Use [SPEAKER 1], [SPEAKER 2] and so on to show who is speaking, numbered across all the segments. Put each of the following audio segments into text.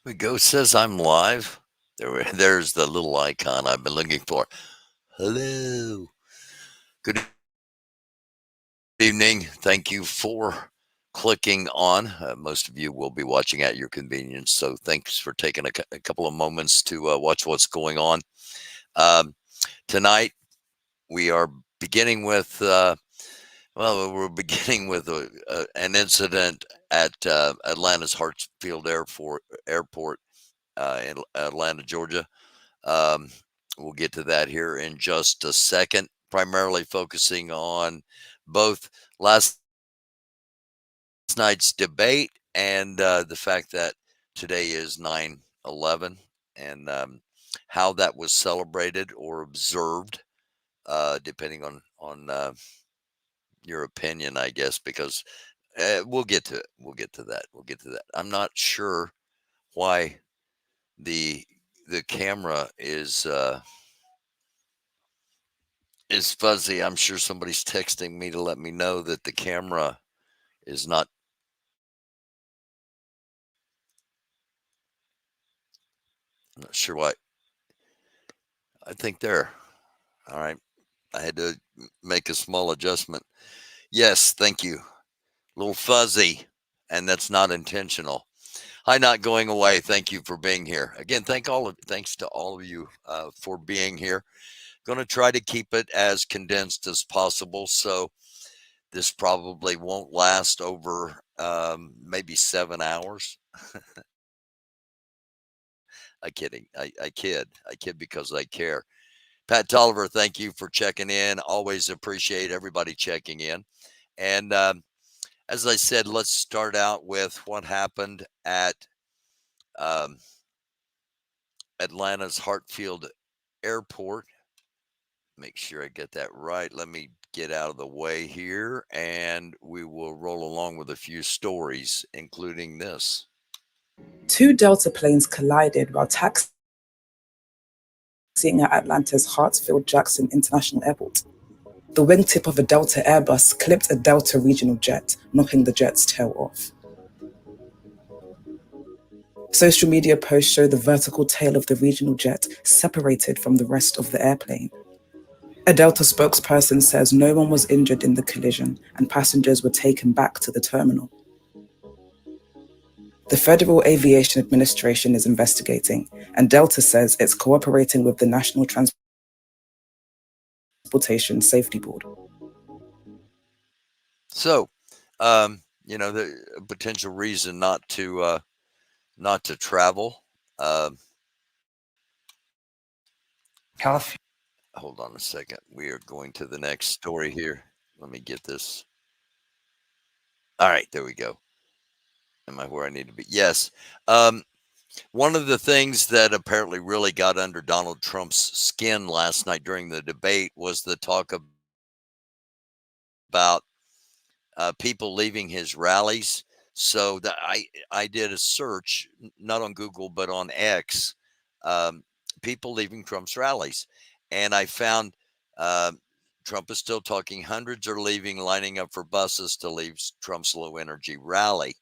[SPEAKER 1] We go, says I'm live. There's the little icon I've been looking for. Hello. Good evening. Thank you for clicking on. Most of you will be watching at your convenience. So thanks for taking a couple of moments to watch what's going on. Um, Tonight, we are beginning with, we're beginning with an incident at Atlanta's Hartsfield Airport in Atlanta, Georgia. Um, we'll get to that here in just a second, primarily focusing on both last night's debate and the fact that today is 9/11 and how that was celebrated or observed, depending on your opinion, I guess, because we'll get to it. We'll get to that. We'll get to that. I'm not sure why the the camera is fuzzy. I'm sure somebody's texting me to let me know that the camera is not. I'm not sure why. I think there. All right. I had to make a small adjustment. Yes, thank you. A little fuzzy, and that's not intentional. Hi, not going away. Thank you for being here again. Thanks to all of you for being here. Going to try to keep it as condensed as possible. So this probably won't last over maybe 7 hours. I kidding. I kid. I kid because I care. Pat Tolliver, thank you for checking in. Always appreciate everybody checking in. And as I said, let's start out with what happened at um, Atlanta's Hartfield Airport. Make sure I get that right. Let me get out of the way here, and we will roll along with a few stories, including this.
[SPEAKER 2] Two Delta planes collided while taxiing at Atlanta's Hartsfield-Jackson International Airport. The wingtip of a Delta Airbus clipped a Delta regional jet, knocking the jet's tail off. Social media posts show the vertical tail of the regional jet separated from the rest of the airplane. A Delta spokesperson says no one was injured in the collision and passengers were taken back to the terminal. The Federal Aviation Administration is investigating, and Delta says it's cooperating with the National Transportation Safety Board.
[SPEAKER 1] So, the potential reason not to travel. Um,
[SPEAKER 3] California.
[SPEAKER 1] Hold on a second. We are going to the next story here. Let me get this. All right, there we go. Am I where I need to be? Yes. Um, One of the things that apparently really got under Donald Trump's skin last night during the debate was the talk about people leaving his rallies. So that I did a search, not on Google but on X, um, people leaving Trump's rallies, and I found uh, Trump is still talking. Hundreds are leaving, lining up for buses to leave Trump's low energy rally,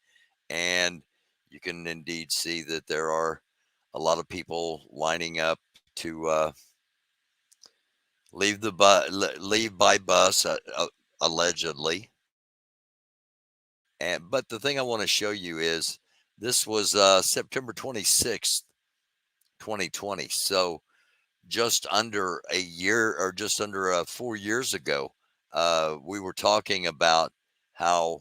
[SPEAKER 1] and you can indeed see that there are a lot of people lining up to leave by bus, allegedly. And but the thing I want to show you is this was September 26th, 2020. So just under a year, or just under 4 years ago, we were talking about how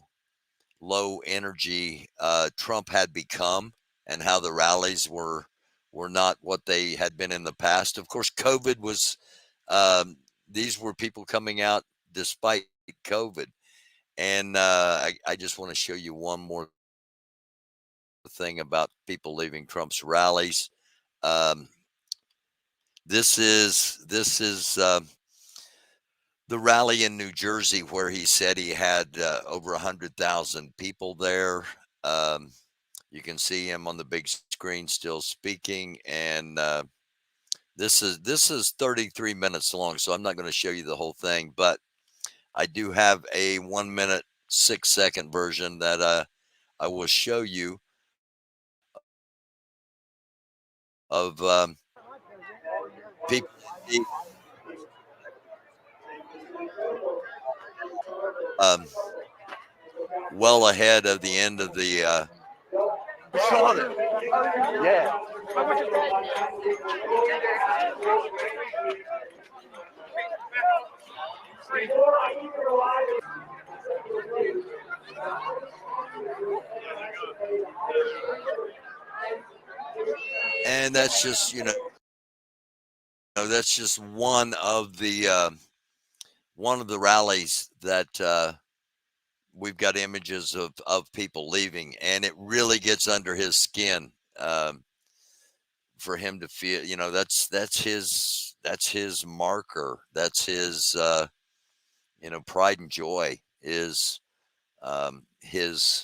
[SPEAKER 1] low energy Trump had become and how the rallies were not what they had been in the past. Of course, COVID was these were people coming out despite COVID. And I just want to show you one more thing about people leaving Trump's rallies. Um, this is the rally in New Jersey where he said he had over 100,000 people there. Um, you can see him on the big screen still speaking, and this is 33 minutes long, so I'm not going to show you the whole thing, but I do have a 1 minute 6 second version that I will show you of people um, well ahead of the end of the.
[SPEAKER 3] Yeah.
[SPEAKER 1] And that's just that's just one of the rallies that we've got images of people leaving, and it really gets under his skin for him to feel. That's his marker. That's his pride and joy is his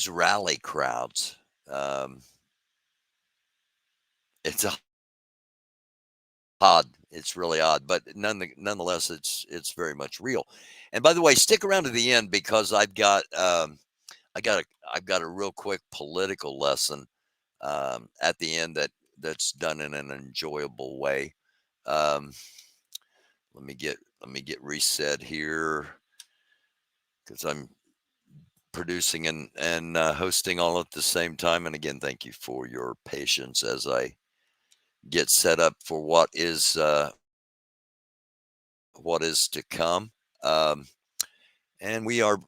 [SPEAKER 1] rally crowds. It's odd. It's really odd, but nonetheless, it's very much real. And by the way, stick around to the end because I've got a real quick political lesson at the end that's done in an enjoyable way. Um, let me get reset here because I'm producing and hosting all at the same time. And again, thank you for your patience as I get set up for what is to come. And we are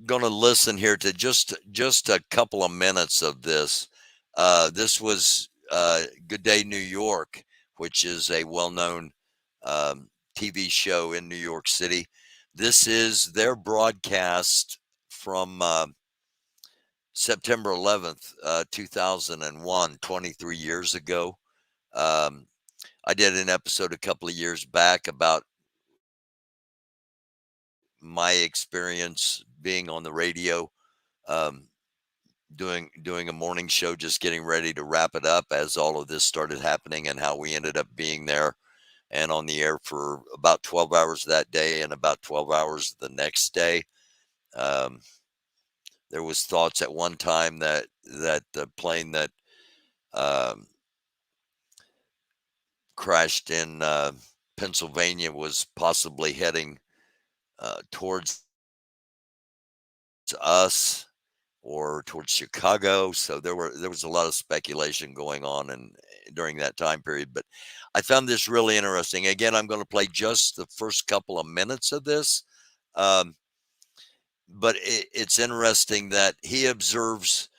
[SPEAKER 1] going to listen here to just a couple of minutes of this. This was Good Day New York, which is a well-known TV show in New York City. This is their broadcast from September 11th, 2001, 23 years ago. I did an episode a couple of years back about my experience being on the radio, um, doing a morning show, just getting ready to wrap it up as all of this started happening, and how we ended up being there and on the air for about 12 hours that day and about 12 hours the next day. Um, there was thoughts at one time that the plane that um, crashed in Pennsylvania was possibly heading towards us or towards Chicago. So there was a lot of speculation going on and during that time period. But I found this really interesting. Again, I'm going to play just the first couple of minutes of this. But it's interesting that he observes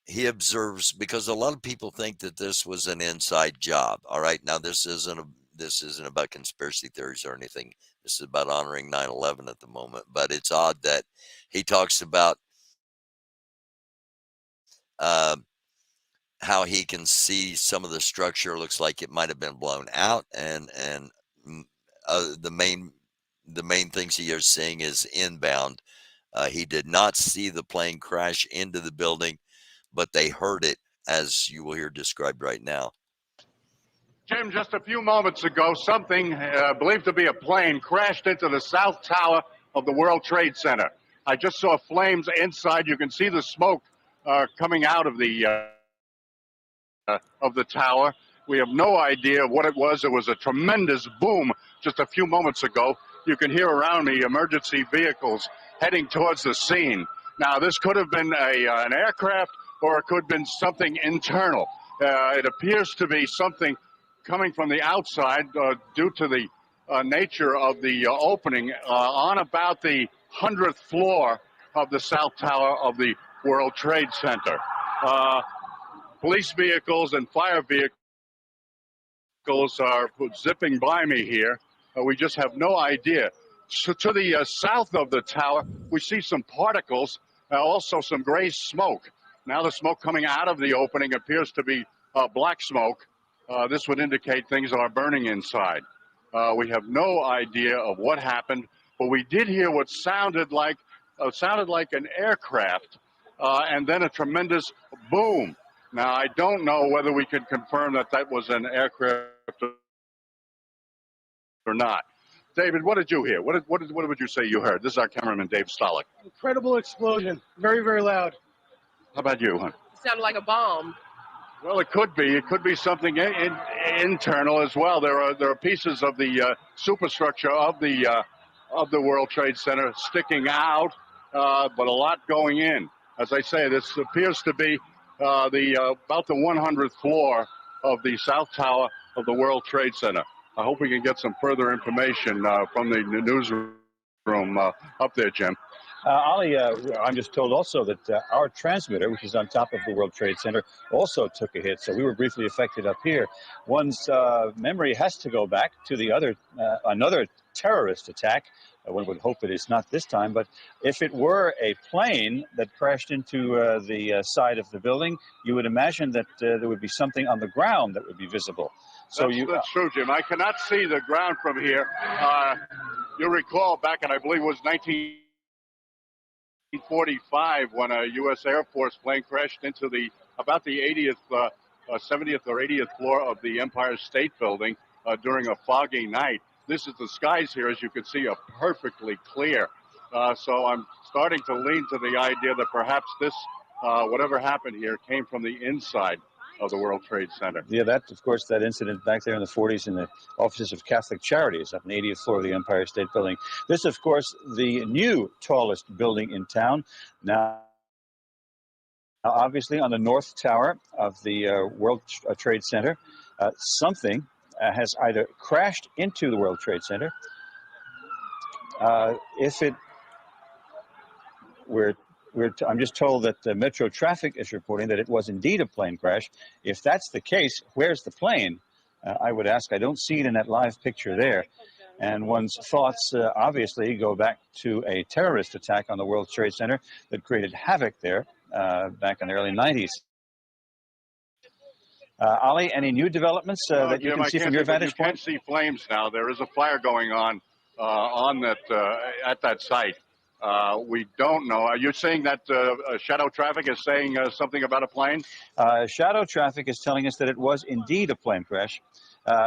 [SPEAKER 1] because a lot of people think that this was an inside job. All right. Now this isn't about conspiracy theories or anything. This is about honoring 9/11 at the moment. But it's odd that he talks about uh, how he can see some of the structure looks like it might have been blown out, and mm, the main things he is seeing is inbound. He did not see the plane crash into the building, but they heard it, as you will hear described right now.
[SPEAKER 4] Jim, just a few moments ago, something believed to be a plane crashed into the south tower of the World Trade Center. I just saw flames inside. You can see the smoke coming out of the tower. We have no idea what it was. It was a tremendous boom just a few moments ago. You can hear around me emergency vehicles heading towards the scene. Now, this could have been an aircraft, or it could have been something internal. It appears to be something coming from the outside due to the nature of the opening on about the 100th floor of the south tower of the World Trade Center. Police vehicles and fire vehicles are zipping by me here. We just have no idea. So to the south of the tower, we see some particles, also some gray smoke. Now the smoke coming out of the opening appears to be black smoke. This would indicate things are burning inside. We have no idea of what happened, but we did hear what sounded like an aircraft, and then a tremendous boom. Now, I don't know whether we can confirm that was an aircraft or not. David, what did you hear? What would you say you heard? This is our cameraman, Dave Stolick.
[SPEAKER 5] Incredible explosion. Very, very loud.
[SPEAKER 4] How about you, hon?
[SPEAKER 3] sounded like a bomb.
[SPEAKER 4] Well, it could be. It could be something internal as well. There are pieces of the superstructure of the World Trade Center sticking out, but a lot going in. As I say, this appears to be about the 100th floor of the South Tower of the World Trade Center. I hope we can get some further information from the newsroom up there, Jim.
[SPEAKER 5] Ali, I'm just told also that our transmitter, which is on top of the World Trade Center, also took a hit. So we were briefly affected up here. One's memory has to go back to the another terrorist attack. One would hope it is not this time, but if it were a plane that crashed into the side of the building, you would imagine that there would be something on the ground that would be visible. So
[SPEAKER 4] that's true, Jim. I cannot see the ground from here. You'll recall back in, I believe it was 1945 when a U.S. Air Force plane crashed into about the 80th, 70th or 80th floor of the Empire State Building during a foggy night. This is the skies here, as you can see, are perfectly clear. So I'm starting to lean to the idea that perhaps this, whatever happened here, came from the inside of the World Trade Center.
[SPEAKER 5] Yeah, of course, that incident back there in the 40s in the offices of Catholic Charities up in the 80th floor of the Empire State Building. This, of course, the new tallest building in town. Now, obviously, on the North Tower of the World Trade Center, something has either crashed into the World Trade Center. If it were I'm just told that Metro Traffic is reporting that it was indeed a plane crash. If that's the case, where's the plane? I would ask. I don't see it in that live picture there. And one's thoughts obviously go back to a terrorist attack on the World Trade Center that created havoc there back in the early 90s. Ali, any new developments that you
[SPEAKER 4] Jim,
[SPEAKER 5] can see from your vantage point?
[SPEAKER 4] You can see flames now. There is a fire going on at that site. We don't know. Are you saying that Shadow Traffic is saying something about a plane?
[SPEAKER 5] Shadow Traffic is telling us that it was indeed a plane crash.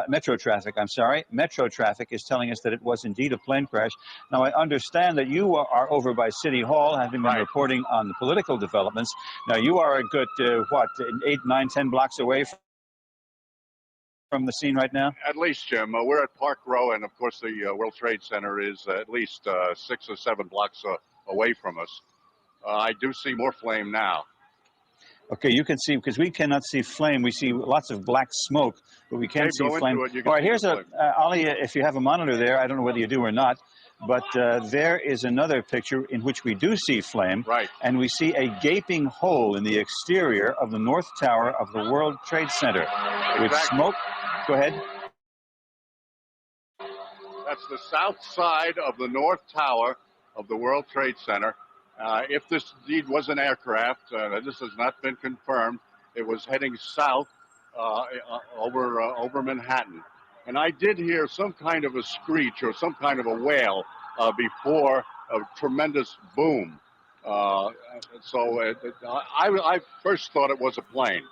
[SPEAKER 5] Metro Traffic, I'm sorry. Metro Traffic is telling us that it was indeed a plane crash. Now, I understand that you are over by City Hall, having been reporting on the political developments. Now, you are a good, 8, 9, 10 blocks away from the scene right now?
[SPEAKER 4] At least, Jim. We're at Park Row, and of course the World Trade Center is at least 6 or 7 blocks away from us. I do see more flame now.
[SPEAKER 5] Okay, you can see, because we cannot see flame. We see lots of black smoke, but we can't see flame. All right, here's Ali, if you have a monitor there, I don't know whether you do or not, but there is another picture in which we do see flame.
[SPEAKER 4] Right.
[SPEAKER 5] And we see a gaping hole in the exterior of the North Tower of the World Trade Center with smoke. Go ahead.
[SPEAKER 4] That's the south side of the North Tower of the World Trade Center. If this indeed was an aircraft, this has not been confirmed. It was heading south over Manhattan. And I did hear some kind of a screech or some kind of a wail before a tremendous boom. I first thought it was a plane.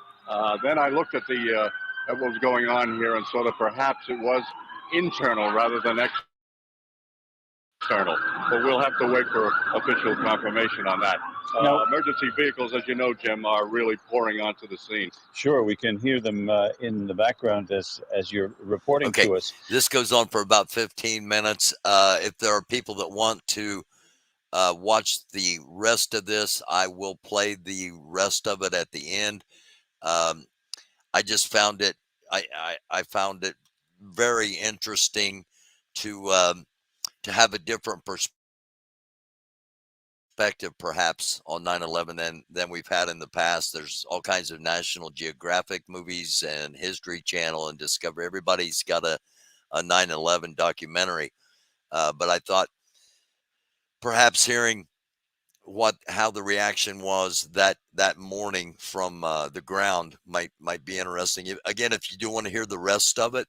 [SPEAKER 4] Then I looked at at what was going on here and saw that perhaps it was internal rather than external. But we'll have to wait for official confirmation on that. Emergency vehicles, as you know, Jim, are really pouring onto the scene.
[SPEAKER 5] Sure, we can hear them in the background as you're reporting to us.
[SPEAKER 1] This goes on for about 15 minutes. If there are people that want to watch the rest of this, I will play the rest of it at the end. I just found it. I found it very interesting to have a different perspective, perhaps, on 9/11 than we've had in the past. There's all kinds of National Geographic movies and History Channel and Discovery. Everybody's got a 9/11 documentary, but I thought perhaps hearing how the reaction was that morning from the ground might be interesting. Again, if you do want to hear the rest of it,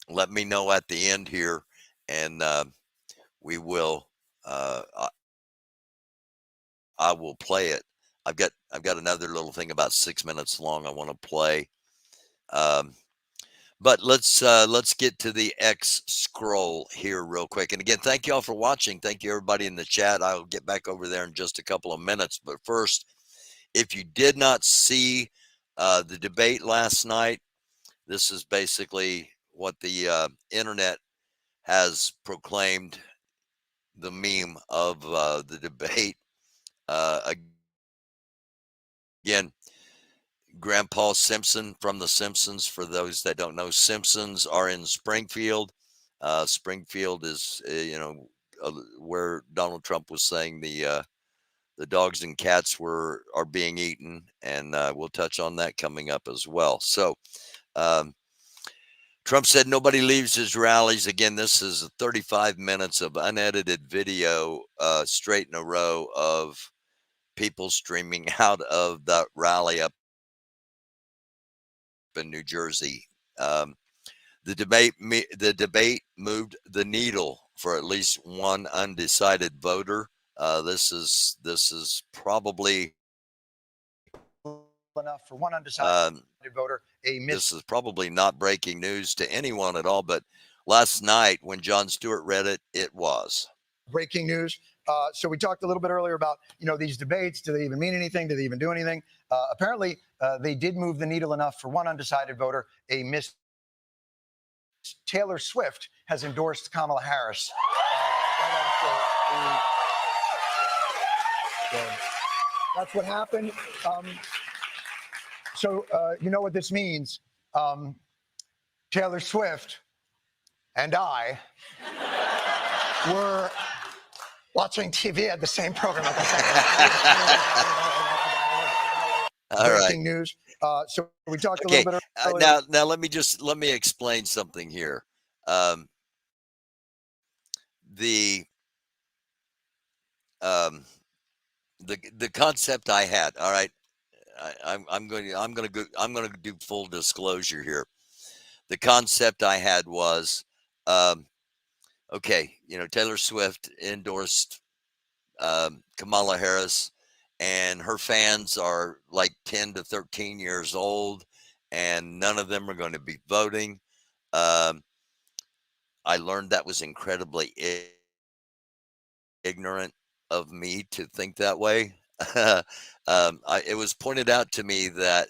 [SPEAKER 1] let me know at the end here, and we will. I will play it. I've got another little thing about 6 minutes long I want to play. But let's get to the X scroll here real quick. And again, thank you all for watching. Thank you everybody in the chat. I'll get back over there in just a couple of minutes. But first, If you did not see the debate last night, this is basically what the internet has proclaimed the meme of the debate. Again, Grandpa Simpson from The Simpsons. For those that don't know, Simpsons are in Springfield. Springfield is, where Donald Trump was saying the dogs and cats are being eaten, and we'll touch on that coming up as well. So, Trump said nobody leaves his rallies. Again, this is 35 minutes of unedited video, straight in a row of people streaming out of the rally up in New Jersey. The debate moved the needle for at least one undecided voter. This is probably
[SPEAKER 3] enough for one undecided voter.
[SPEAKER 1] This is probably not breaking news to anyone at all, but last night when Jon Stewart read it, it was
[SPEAKER 3] breaking news. So we talked a little bit earlier about, these debates. Do they even mean anything? Do they even do anything? Apparently, they did move the needle enough for one undecided voter. A Miss Taylor Swift has endorsed Kamala Harris. That's what happened. So you know what this means. Taylor Swift and I were watching TV at the same program at the same time. Breaking news. So we talked a little bit earlier.
[SPEAKER 1] Now let me explain something here. The concept I had. All right, I'm going to do full disclosure here. The concept I had was, okay, Taylor Swift endorsed Kamala Harris, and her fans are like 10 to 13 years old, and none of them are going to be voting. I learned that was incredibly ignorant of me to think that way. It was pointed out to me that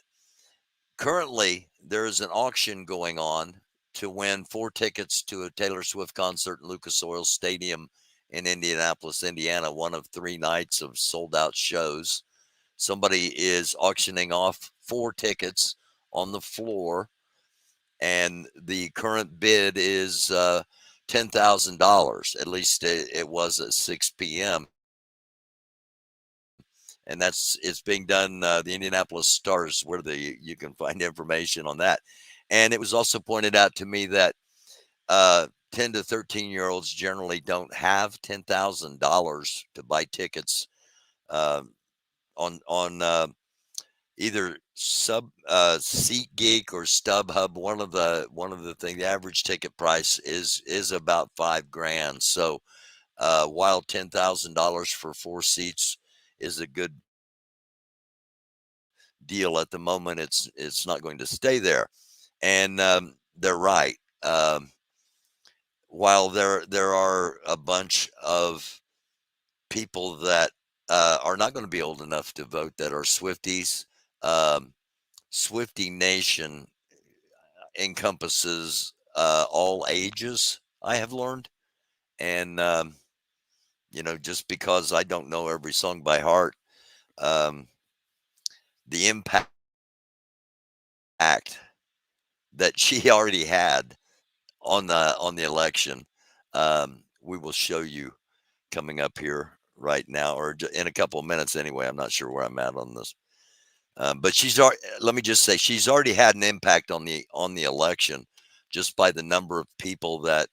[SPEAKER 1] currently there is an auction going on to win 4 tickets to a Taylor Swift concert in Lucas Oil Stadium in Indianapolis, Indiana, one of 3 nights of sold out shows. Somebody is auctioning off 4 tickets on the floor, and the current bid is $10,000. At least it was at 6 p.m. And it's being done. The Indianapolis Stars, where you can find information on that. And it was also pointed out to me that 10 to 13-year-olds generally don't have $10,000 to buy tickets on either SeatGeek or StubHub. One of the things, the average ticket price is about $5,000. So while $10,000 for 4 seats is a good deal at the moment, it's not going to stay there. And they're right. While there are a bunch of people that are not going to be old enough to vote that are Swifties, Swiftie Nation encompasses all ages, I have learned. And, just because I don't know every song by heart, the impact that she already had on the election, we will show you coming up here right now, or in a couple of minutes anyway. I'm not sure where I'm at on this, but let me just say, she's already had an impact on the election just by the number of people that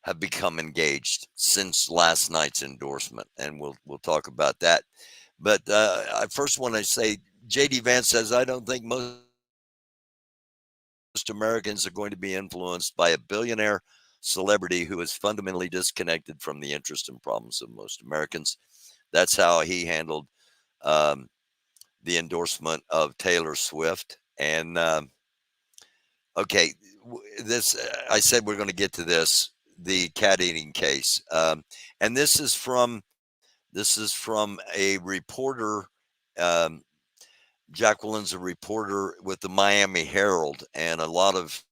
[SPEAKER 1] have become engaged since last night's endorsement, and we'll talk about that. But I first want to say, J.D. Vance says, I don't think most Americans are going to be influenced by a billionaire celebrity who is fundamentally disconnected from the interests and problems of most Americans. That's how he handled the endorsement of Taylor Swift. And okay, I said we're going to get to this, the cat eating case. And this is from This is from a reporter. Um, Jacqueline's a reporter with the Miami Herald, and a lot of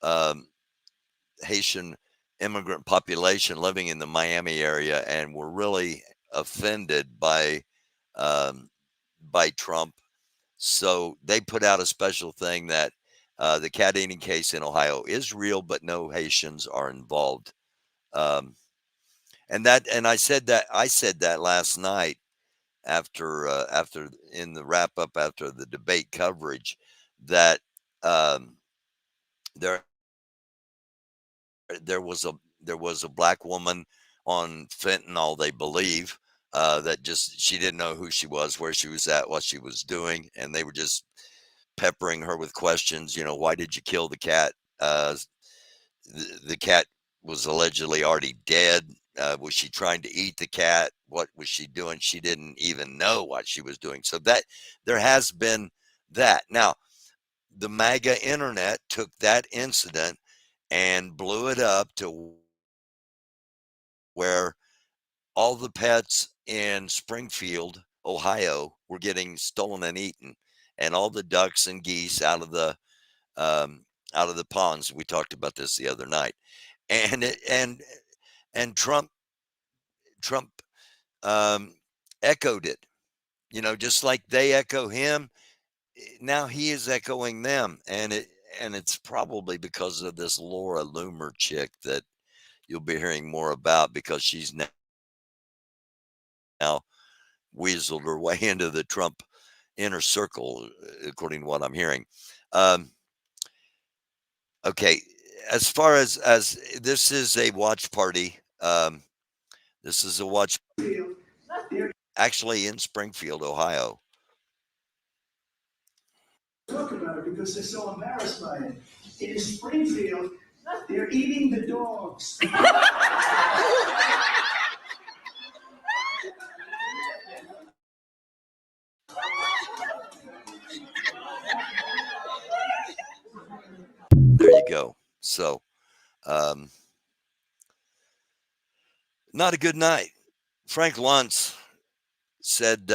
[SPEAKER 1] um, Haitian immigrant population living in the Miami area, and were really offended um, by Trump. So they put out a special thing that the cat eating case in Ohio is real, but no Haitians are involved. Um, and I said that last night after in the wrap up after the debate coverage that um, there there was a black woman on fentanyl, they believe, that just she didn't know who she was, where she was at, what she was doing, and they were just peppering her with questions. You know, why did you kill the cat? The cat was allegedly already dead. Was she trying to eat the cat? What was she doing? She didn't even know what she was doing. So that there has been that. Now, the MAGA internet took that incident and blew it up to where all the pets in Springfield, Ohio, were getting stolen and eaten, and all the ducks and geese um, out of the ponds. We talked about this the other night, and and Trump um, echoed it. You know, just like they echo him, now he is echoing them, and it's probably because of this Laura Loomer chick that you'll be hearing more about because she's now weaseled her way into the Trump inner circle, according to what I'm hearing. Um, okay, as far as this is a watch party. This is a watch actually in Springfield, Ohio.
[SPEAKER 6] Talk about it because they're so embarrassed by it. In Springfield, they're eating the dogs.
[SPEAKER 1] There you go. So, um, not a good night. Frank Luntz said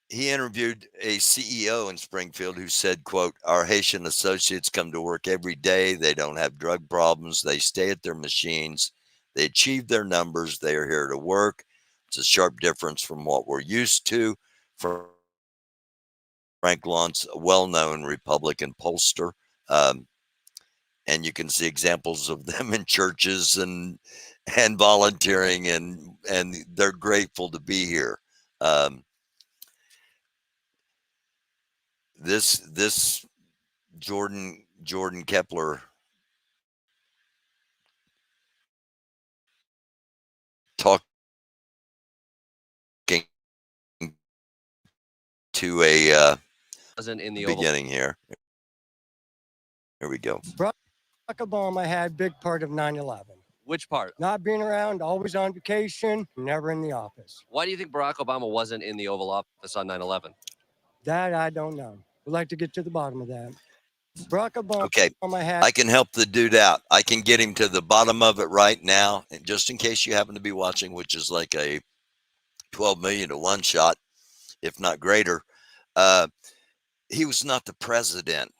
[SPEAKER 1] he interviewed a CEO in Springfield who said, quote, our Haitian associates come to work every day. They don't have drug problems. They stay at their machines. They achieve their numbers. They are here to work. It's a sharp difference from what we're used to. For Frank Luntz, a well-known Republican pollster. And you can see examples of them in churches and volunteering, and they're grateful to be here. This Jordan Kepler talking to a
[SPEAKER 7] wasn't in the
[SPEAKER 1] beginning here. Here we go.
[SPEAKER 8] Barack Obama had big part of 9/11.
[SPEAKER 7] Which part?
[SPEAKER 8] Not being around, always on vacation, never in the office.
[SPEAKER 7] Why do you think Barack Obama wasn't in the Oval Office on 9/11?
[SPEAKER 8] That I don't know. We'd like to get to the bottom of that. Barack Obama
[SPEAKER 1] Okay,
[SPEAKER 8] had.
[SPEAKER 1] I can help the dude out. I can get him to the bottom of it right now, and just in case you happen to be watching, which is like a 12 million to 1 shot, if not greater. He was not the president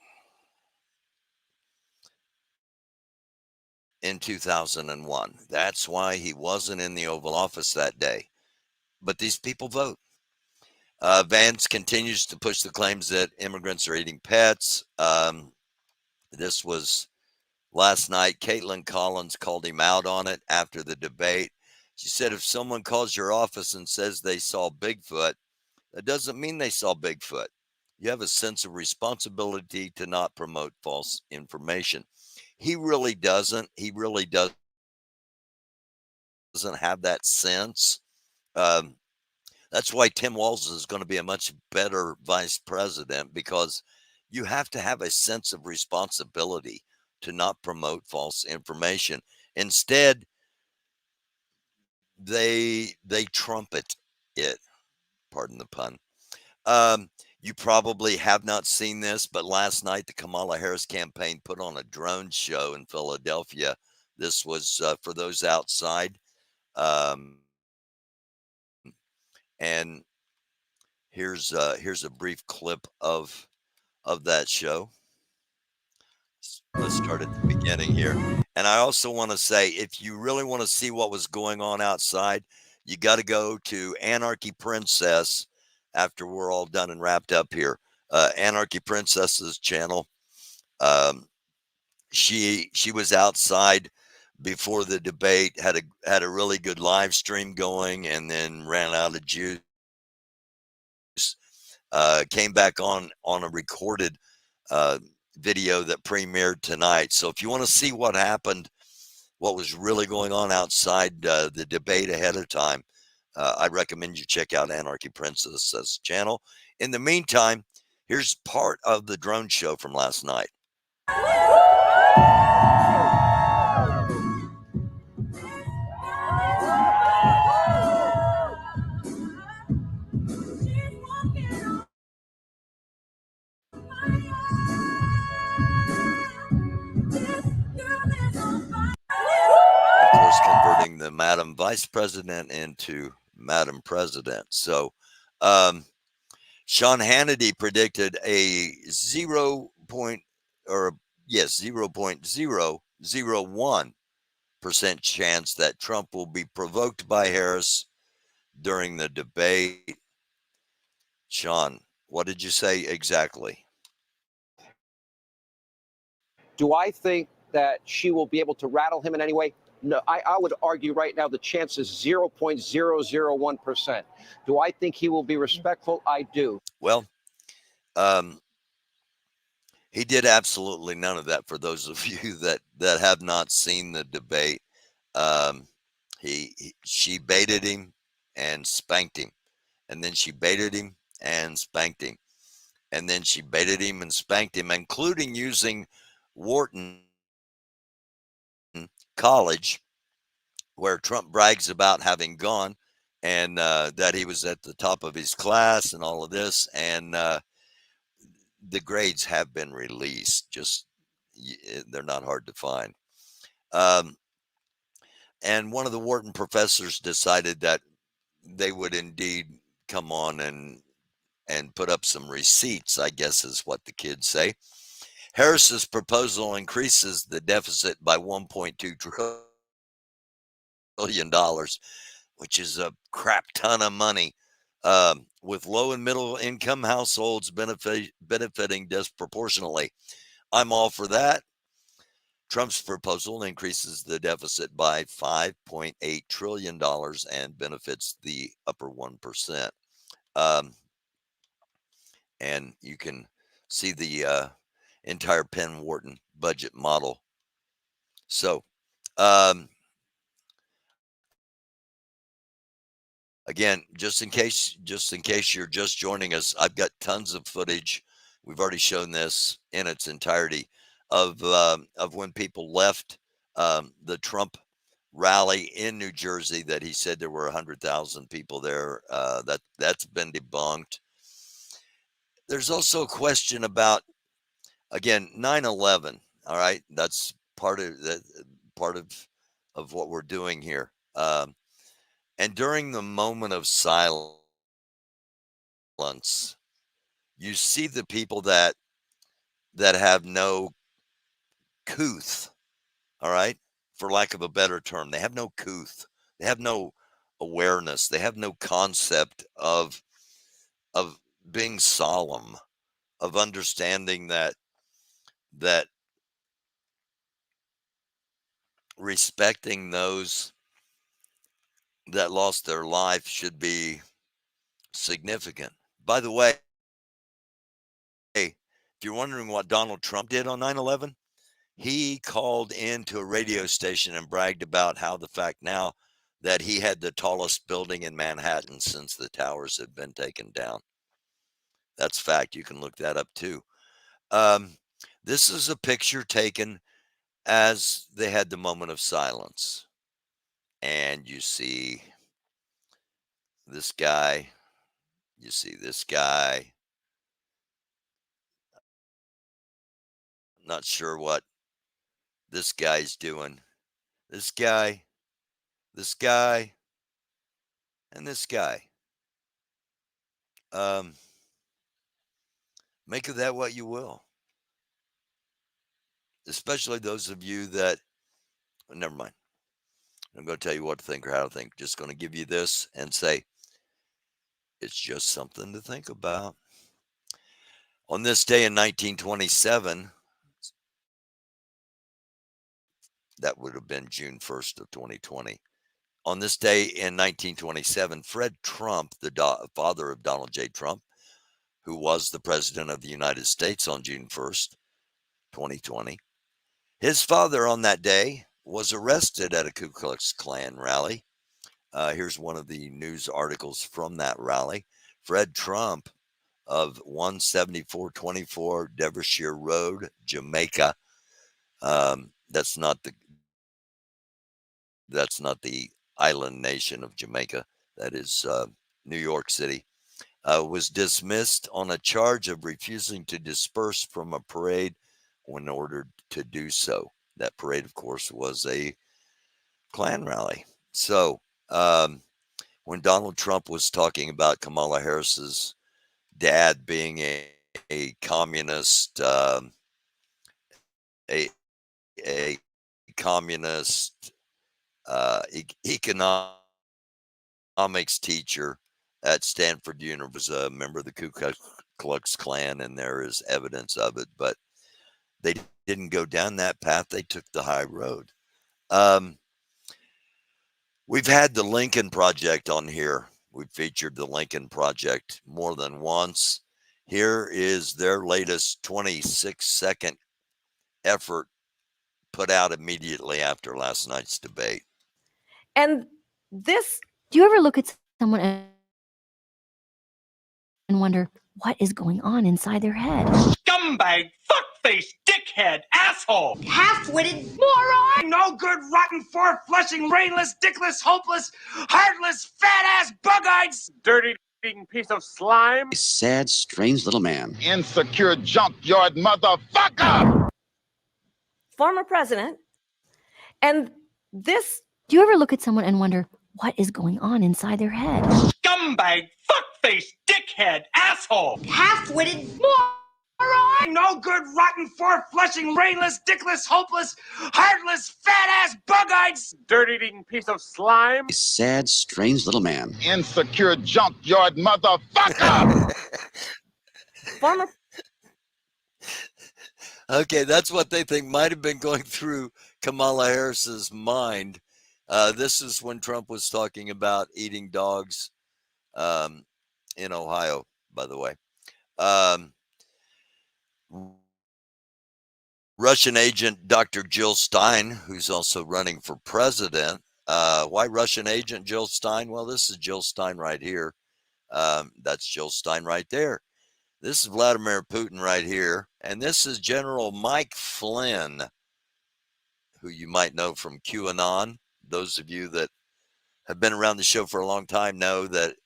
[SPEAKER 1] in 2001. That's why he wasn't in the Oval Office that day. But these people vote. Vance continues to push the claims that immigrants are eating pets. This was last night. Caitlin Collins called him out on it after the debate. She said, if someone calls your office and says they saw Bigfoot, that doesn't mean they saw Bigfoot. You have a sense of responsibility to not promote false information. He really doesn't. He really doesn't have that sense. That's why Tim Walz is going to be a much better vice president, because you have to have a sense of responsibility to not promote false information. Instead, they trumpet it. Pardon the pun. You probably have not seen this, but last night the Kamala Harris campaign put on a drone show in Philadelphia This was for those outside. And here's a brief clip of that show. Let's start at the beginning here. And I also want to say, if you really want to see what was going on outside, you got to go to Anarchy Princess after we're all done and wrapped up here. Anarchy Princess's channel. She was outside before the debate, had a really good live stream going, and then ran out of juice. Came back on a recorded video that premiered tonight. So if you want to see what happened, what was really going on outside the debate ahead of time, I'd recommend you check out Anarchy Princess's channel. In the meantime, here's part of the drone show from last night. Of course, converting the Madam Vice President into Madam President. So, Sean Hannity predicted a 0.001% chance that Trump will be provoked by Harris during the debate. Sean, what did you say exactly?
[SPEAKER 9] Do I think that she will be able to rattle him in any way? No, I would argue right now the chance is 0.001%. Do I think he will be respectful? I do.
[SPEAKER 1] Well, he did absolutely none of that. For those of you that have not seen the debate, she baited him and spanked him, and then she baited him and spanked him, and then she baited him and spanked him, including using Wharton College, where Trump brags about having gone, and that he was at the top of his class and all of this. And the grades have been released. Just they're not hard to find. And one of the Wharton professors decided that they would indeed come on and put up some receipts, I guess is what the kids say. Harris's proposal increases the deficit by $1.2 trillion, which is a crap ton of money, with low and middle income households benefiting disproportionately. I'm all for that. Trump's proposal increases the deficit by $5.8 trillion and benefits the upper 1%. And you can see the entire Penn Wharton budget model. So, again, just in case you're just joining us, I've got tons of footage. We've already shown this in its entirety of when people left the Trump rally in New Jersey, that he said there were 100,000 people there. That's been debunked. There's also a question about, again, 9/11. All right, that's part of what we're doing here. And during the moment of silence, you see the people that have no couth. All right, for lack of a better term, they have no couth. They have no awareness. They have no concept of being solemn, of understanding that respecting those that lost their life should be significant. By the way, if you're wondering what Donald Trump did on 9/11, he called into a radio station and bragged about how the fact now that he had the tallest building in Manhattan since the towers had been taken down. That's fact. You can look that up too. This is a picture taken as they had the moment of silence. And you see this guy. You see this guy. Not sure what this guy's doing. this guy, this guy, and this guy. Make of that what you will. Especially those of you that, never mind. I'm going to tell you what to think or how to think. Just going to give you this and say, it's just something to think about. On this day in 1927, that would have been June 1st of 2020. On this day in 1927, Fred Trump, the father of Donald J. Trump, who was the president of the United States on June 1st, 2020, his father on that day was arrested at a Ku Klux Klan rally. Here's one of the news articles from that rally. Fred Trump of 17424 Devonshire Road, Jamaica. That's not the island nation of Jamaica. That is New York City. Was dismissed on a charge of refusing to disperse from a parade when ordered to do so. That parade, of course, was a Klan rally. So when Donald Trump was talking about Kamala Harris's dad being a communist, a communist economics teacher at Stanford University, was a member of the Ku Klux Klan, and there is evidence of it, but they didn't go down that path. They took the high road. We've had the Lincoln Project on here. We've featured the Lincoln Project more than once. Here is their latest 26-second effort put out immediately after last night's debate.
[SPEAKER 10] And this,
[SPEAKER 11] do you ever look at someone and wonder what is going on inside their head?
[SPEAKER 12] Scumbag, fuckface, dickhead, asshole, half-witted moron, no good, rotten, four-flushing, brainless, dickless, hopeless, heartless, fat-ass, bug-eyed, dirty-eating piece of slime.
[SPEAKER 13] A sad, strange little man.
[SPEAKER 14] Insecure junkyard motherfucker!
[SPEAKER 10] former president, and this.
[SPEAKER 11] Do you ever look at someone and wonder what is going on inside their head?
[SPEAKER 12] Scumbag, fuckface, dickhead, asshole, half-witted moron, no good, rotten, four-flushing, brainless, dickless, hopeless, heartless, fat-ass, bug-eyed, dirt-eating piece of slime.
[SPEAKER 13] A sad, strange little man.
[SPEAKER 14] Insecure junkyard motherfucker!
[SPEAKER 10] Former.
[SPEAKER 1] Okay, that's what they think might have been going through Kamala Harris's mind. This is when Trump was talking about eating dogs in Ohio, by the way. Russian agent Dr. Jill Stein, who's also running for president. Why Russian agent Jill Stein? Well, this is Jill Stein right here. That's Jill Stein right there. This is Vladimir Putin right here. And this is General Mike Flynn, who you might know from QAnon. Those of you that have been around the show for a long time know that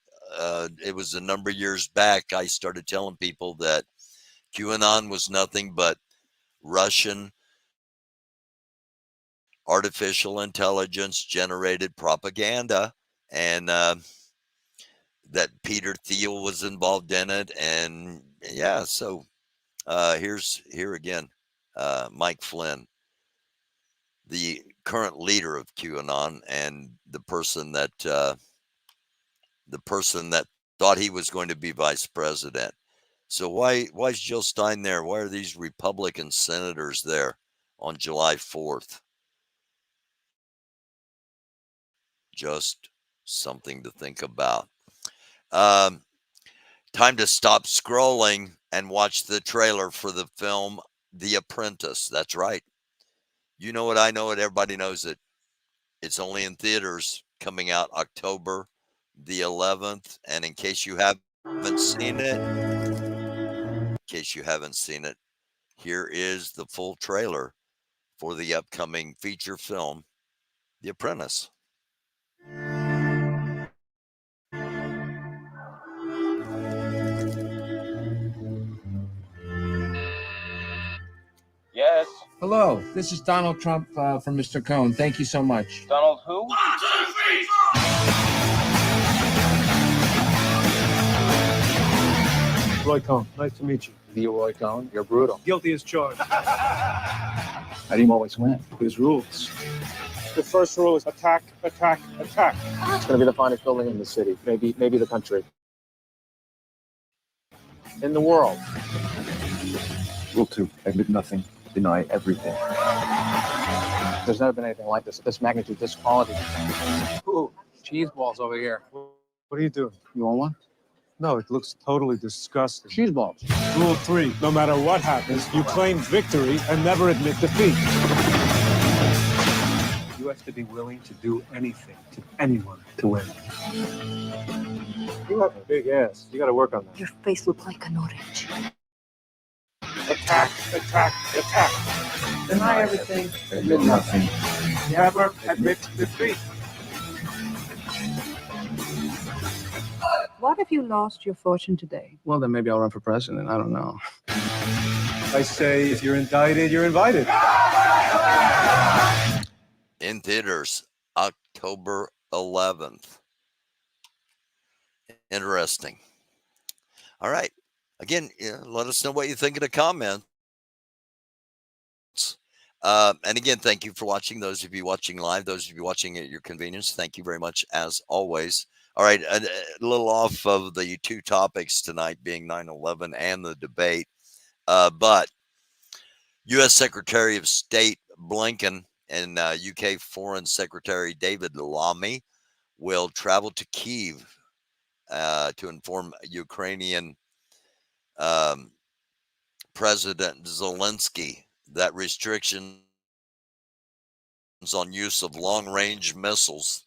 [SPEAKER 1] it was a number of years back I started telling people that QAnon was nothing but Russian artificial intelligence generated propaganda, and that Peter Thiel was involved in it. And yeah, so here again, Mike Flynn, the current leader of QAnon, and the person that thought he was going to be vice president. So why is Jill Stein there? Why are these Republican senators there on July 4th? Just something to think about. Time to stop scrolling and watch the trailer for the film The Apprentice. That's right. You know it, I know it, everybody knows it. It's only in theaters, coming out October the 11th. And in case you haven't seen it, here is the full trailer for the upcoming feature film, The Apprentice.
[SPEAKER 9] Yes.
[SPEAKER 15] Hello, this is Donald Trump from Mr. Cohn. Thank you so much.
[SPEAKER 12] Donald who? 1, 2, 3, 4!
[SPEAKER 15] Roy Cohn, nice to meet you.
[SPEAKER 12] Leroy Cohn, you're brutal.
[SPEAKER 15] Guilty as charged.
[SPEAKER 12] How do you always win?
[SPEAKER 15] There's rules. The first rule is attack, attack, attack.
[SPEAKER 12] It's going to be the finest building in the city, maybe the country. In the world.
[SPEAKER 15] Rule 2, admit nothing, deny everything.
[SPEAKER 12] There's never been anything like this magnitude, this quality. Ooh, cheese balls over here.
[SPEAKER 15] What are you doing?
[SPEAKER 12] You want one?
[SPEAKER 15] No, it looks totally disgusting.
[SPEAKER 12] Cheese balls.
[SPEAKER 15] Rule 3, no matter what happens, you claim victory and never admit defeat. You have to be willing to do anything to anyone to win. You have a big ass. You got to work on that.
[SPEAKER 11] Your face looks like an orange.
[SPEAKER 15] Attack, attack, attack.
[SPEAKER 12] Deny everything.
[SPEAKER 15] Admit nothing. Never admit defeat.
[SPEAKER 10] What if you lost your fortune today?
[SPEAKER 12] Well, then maybe I'll run for president. I don't know.
[SPEAKER 15] I say, if you're indicted, you're invited.
[SPEAKER 1] In theaters, October 11th. Interesting. All right. Again, let us know what you think in the comments. And again, thank you for watching. Those of you watching live, those of you watching at your convenience, thank you very much as always. All right, a little off of the two topics tonight being 9/11 and the debate. But U.S. Secretary of State Blinken and UK Foreign Secretary David Lammy will travel to Kyiv to inform Ukrainian President Zelensky that restrictions on use of long-range missiles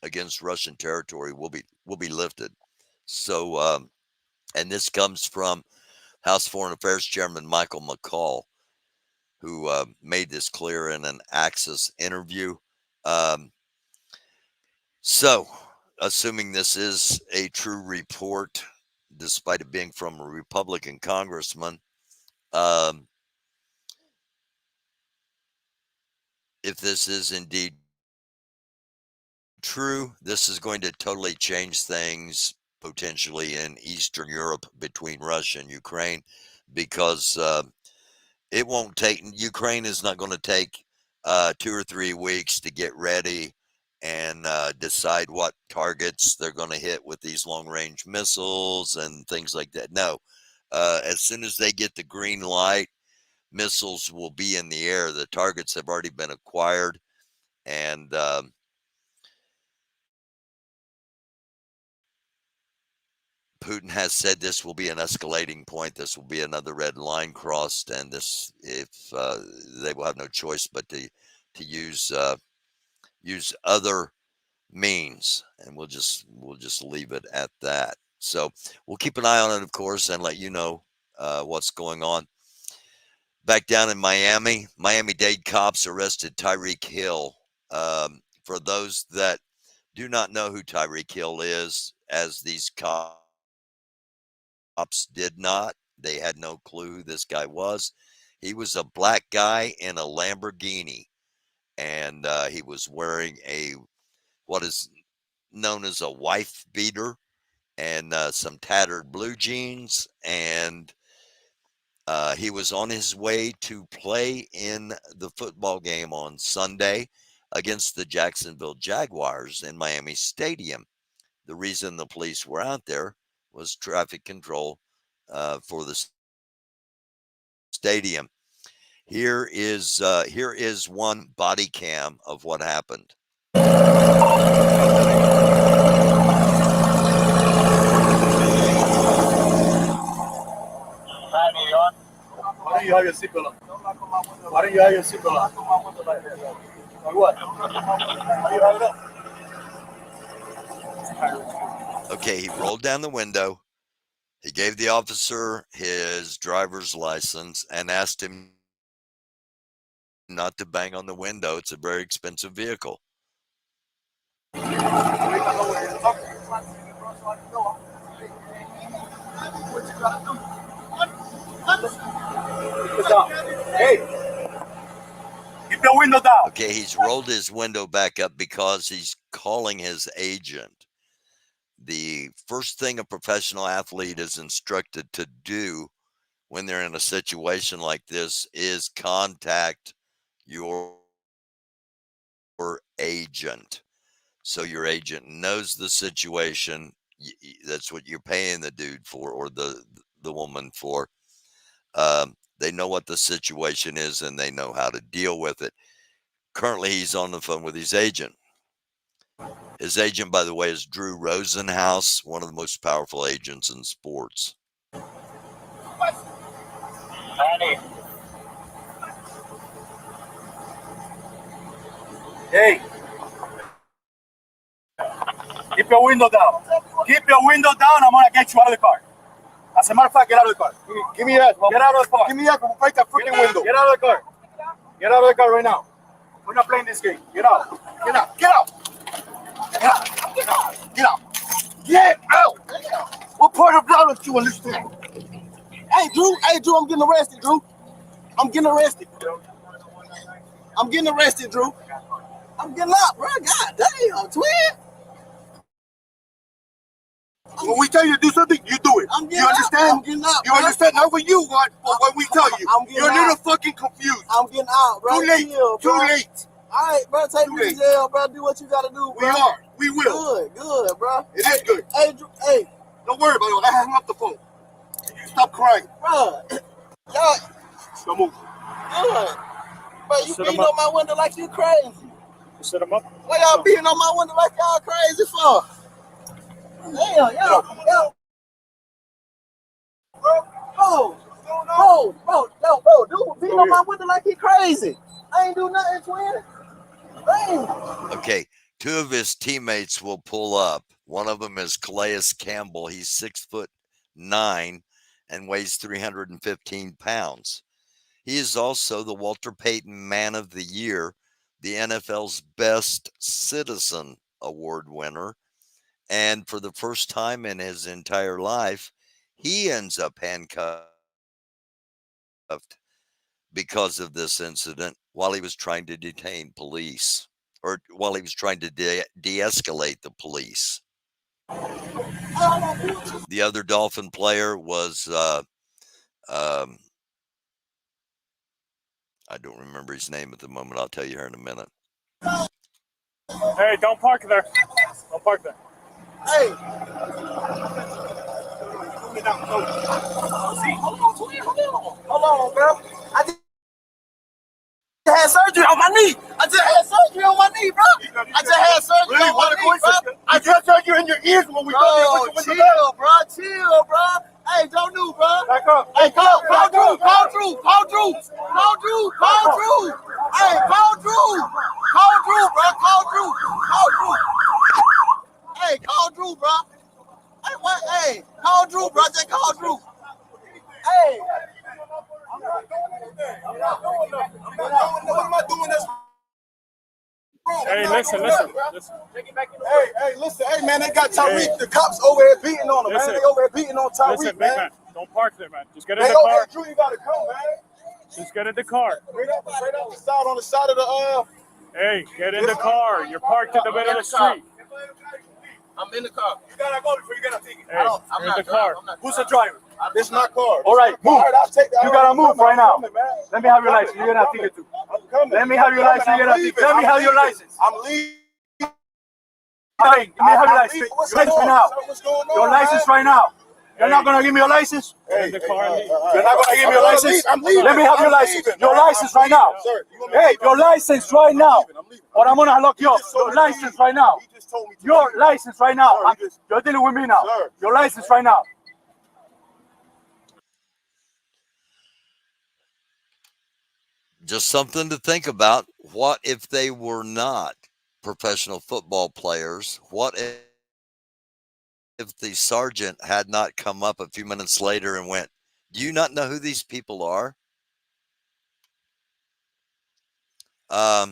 [SPEAKER 1] against Russian territory will be lifted. So, and this comes from House Foreign Affairs Chairman Michael McCaul, who made this clear in an Axis interview. So, assuming this is a true report, despite it being from a Republican congressman, if this is indeed true, this is going to totally change things potentially in Eastern Europe between Russia and Ukraine, because it won't take, Ukraine is not going to take 2 or 3 weeks to get ready and decide what targets they're going to hit with these long-range missiles and things like that. No, as soon as they get the green light, missiles will be in the air. The targets have already been acquired, and Putin has said this will be an escalating point. This will be another red line crossed, and this, if they will have no choice but to use other means, and we'll just leave it at that. So we'll keep an eye on it, of course, and let you know what's going on. Back down in Miami-Dade cops arrested Tyreek Hill. For those that do not know who Tyreek Hill is, as these cops did not, they had no clue who this guy was. He was a black guy in a Lamborghini, and he was wearing what is known as a wife beater and some tattered blue jeans, and he was on his way to play in the football game on Sunday against the Jacksonville Jaguars in Miami Stadium. The reason the police were out there was traffic control for the stadium. Here is one body cam of what happened.
[SPEAKER 15] Why don't you have your seatbelt on? Why don't you have your seatbelt on? Or what? Why do you have it up?
[SPEAKER 1] Okay, he rolled down the window. He gave the officer his driver's license and asked him not to bang on the window. It's a very expensive vehicle.
[SPEAKER 15] Hey! Keep your window down.
[SPEAKER 1] Okay, he's rolled his window back up because he's calling his agent. The first thing a professional athlete is instructed to do when they're in a situation like this is contact your agent. So your agent knows the situation. That's what you're paying the dude for, or the woman for. They know what the situation is and they know how to deal with it. Currently, he's on the phone with his agent. His agent, by the way, is Drew Rosenhaus, one of the most powerful agents in sports.
[SPEAKER 15] Hey. Keep your window down. Keep your window down. I'm gonna get you out of the car. As a matter of fact, get out of the car. Give me that. Get out of the car. Give me that. Break that freaking window. Get out of the car. Get out of the car right now. We're not playing this game. Get out. Get out. Get out. Get out. Get out. Get out. Get out. What part of that don't you understand? Hey, Drew. Hey, Drew. I'm getting arrested, Drew. I'm getting arrested. I'm getting arrested, Drew. I'm getting up, bro. God damn, twin. When we tell you to do something, you do it. You understand? I'm getting up. You understand? Not what you want, but what we tell you. You're a little fucking confused. I'm getting out, bro. Too late. Too late. All right, bro. Take me to jail, bro. Do what you gotta do, bro. We are. We will. Good, bro. It is good. Hey, Drew. Hey. Don't worry about it. I hang up the phone. You stop crying, bro. Y'all. Don't move. Good. Bro, you beating on my window like you crazy. Set him up. Why y'all beating on my window like y'all crazy for? Damn, yo. Bro, dude, beating on my window like he crazy. I ain't do nothing, twin. Damn.
[SPEAKER 1] Okay, two of his teammates will pull up. One of them is Calais Campbell. He's 6'9" and weighs 315 pounds. He is also the Walter Payton Man of the Year, the NFL's Best Citizen Award winner. And for the first time in his entire life, he ends up handcuffed because of this incident while he was trying to detain police, or while he was trying to de-escalate the police. The other Dolphin player was, I don't remember his name at the moment. I'll tell you here in a minute.
[SPEAKER 15] Hey, don't park there. Don't park there. Hey. Hold on, bro. I just had surgery on my knee. I just had surgery on my knee, bro. I just had surgery on my knee, bro. I just heard you in your ears when we got there. Chill, bro. Chill, bro. Hey, don't do, bro. Back up. Hey, call Drew. Call Drew. Call Drew. Call Drew. Call Drew. Hey, call Drew. Call Drew, bro. Call Drew. Call Drew. Hey, call Drew, bro. Hey, what? Hey, call Drew, bro. Just call Drew. Hey. I'm not doing anything. I'm not doing nothing. What am I doing this? Hey, listen. Hey, listen. Hey, man, they got Tyreek. The cops over here beating on him, man. They over here beating on Tyreek, man. Don't park there, man. Just get in the car. Hey, Drew, you gotta come, man. Just get in the car. Right out the side, on the side of the Hey, get in the car. You're parked in the middle of the street. I'm in the car. You gotta go before you get a ticket. Hey, I'm in the car. Who's the driver? This is my car. All right, move. You gotta move right now. Let me have your license. You're gonna have ticket too. Let me have your license. You're gonna have ticket. Let me have your license. I'm leaving. Hey, let me have your license. Your license right now. Your license right now. You're not gonna give me your license? Hey, you're not gonna give me your license? I'm leaving. Let me have your license. Your license right now. Hey, your license right now. Or I'm gonna lock you up. Your license right now. Your license right now. You're dealing with me now. Your license right now.
[SPEAKER 1] Just something to think about. What if they were not professional football players? What if the sergeant had not come up a few minutes later and went, "Do you not know who these people are?" A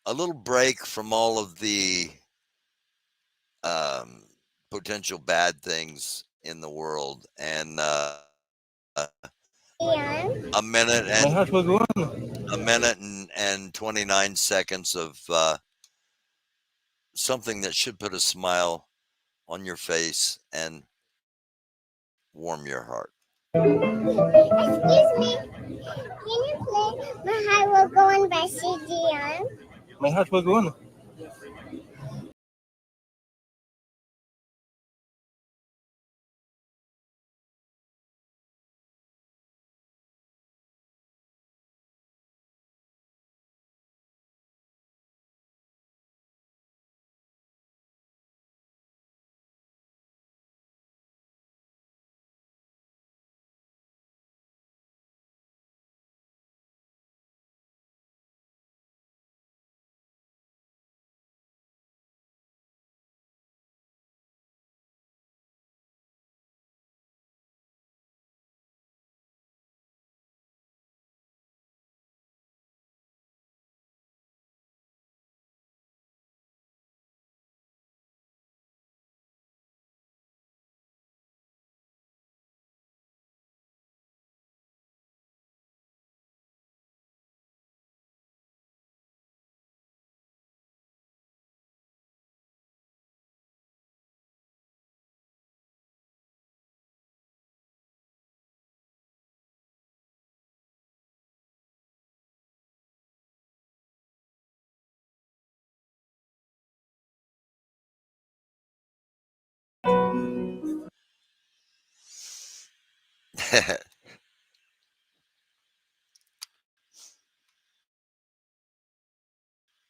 [SPEAKER 1] little break from all of the potential bad things in the world, and a minute and 29 seconds of something that should put a smile on your face and warm your heart.
[SPEAKER 16] Excuse me, can you play My Heart Will Go On by Celine Dion?
[SPEAKER 15] My heart will go on.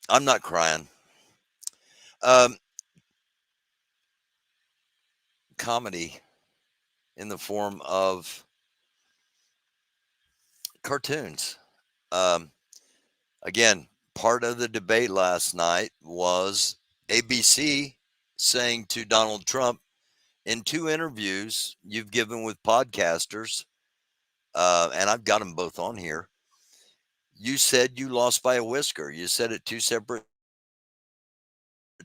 [SPEAKER 1] I'm not crying. Comedy in the form of cartoons. Again, part of the debate last night was ABC saying to Donald Trump, in 2 interviews you've given with podcasters, and I've got them both on here, you said you lost by a whisker. You said it 2 separate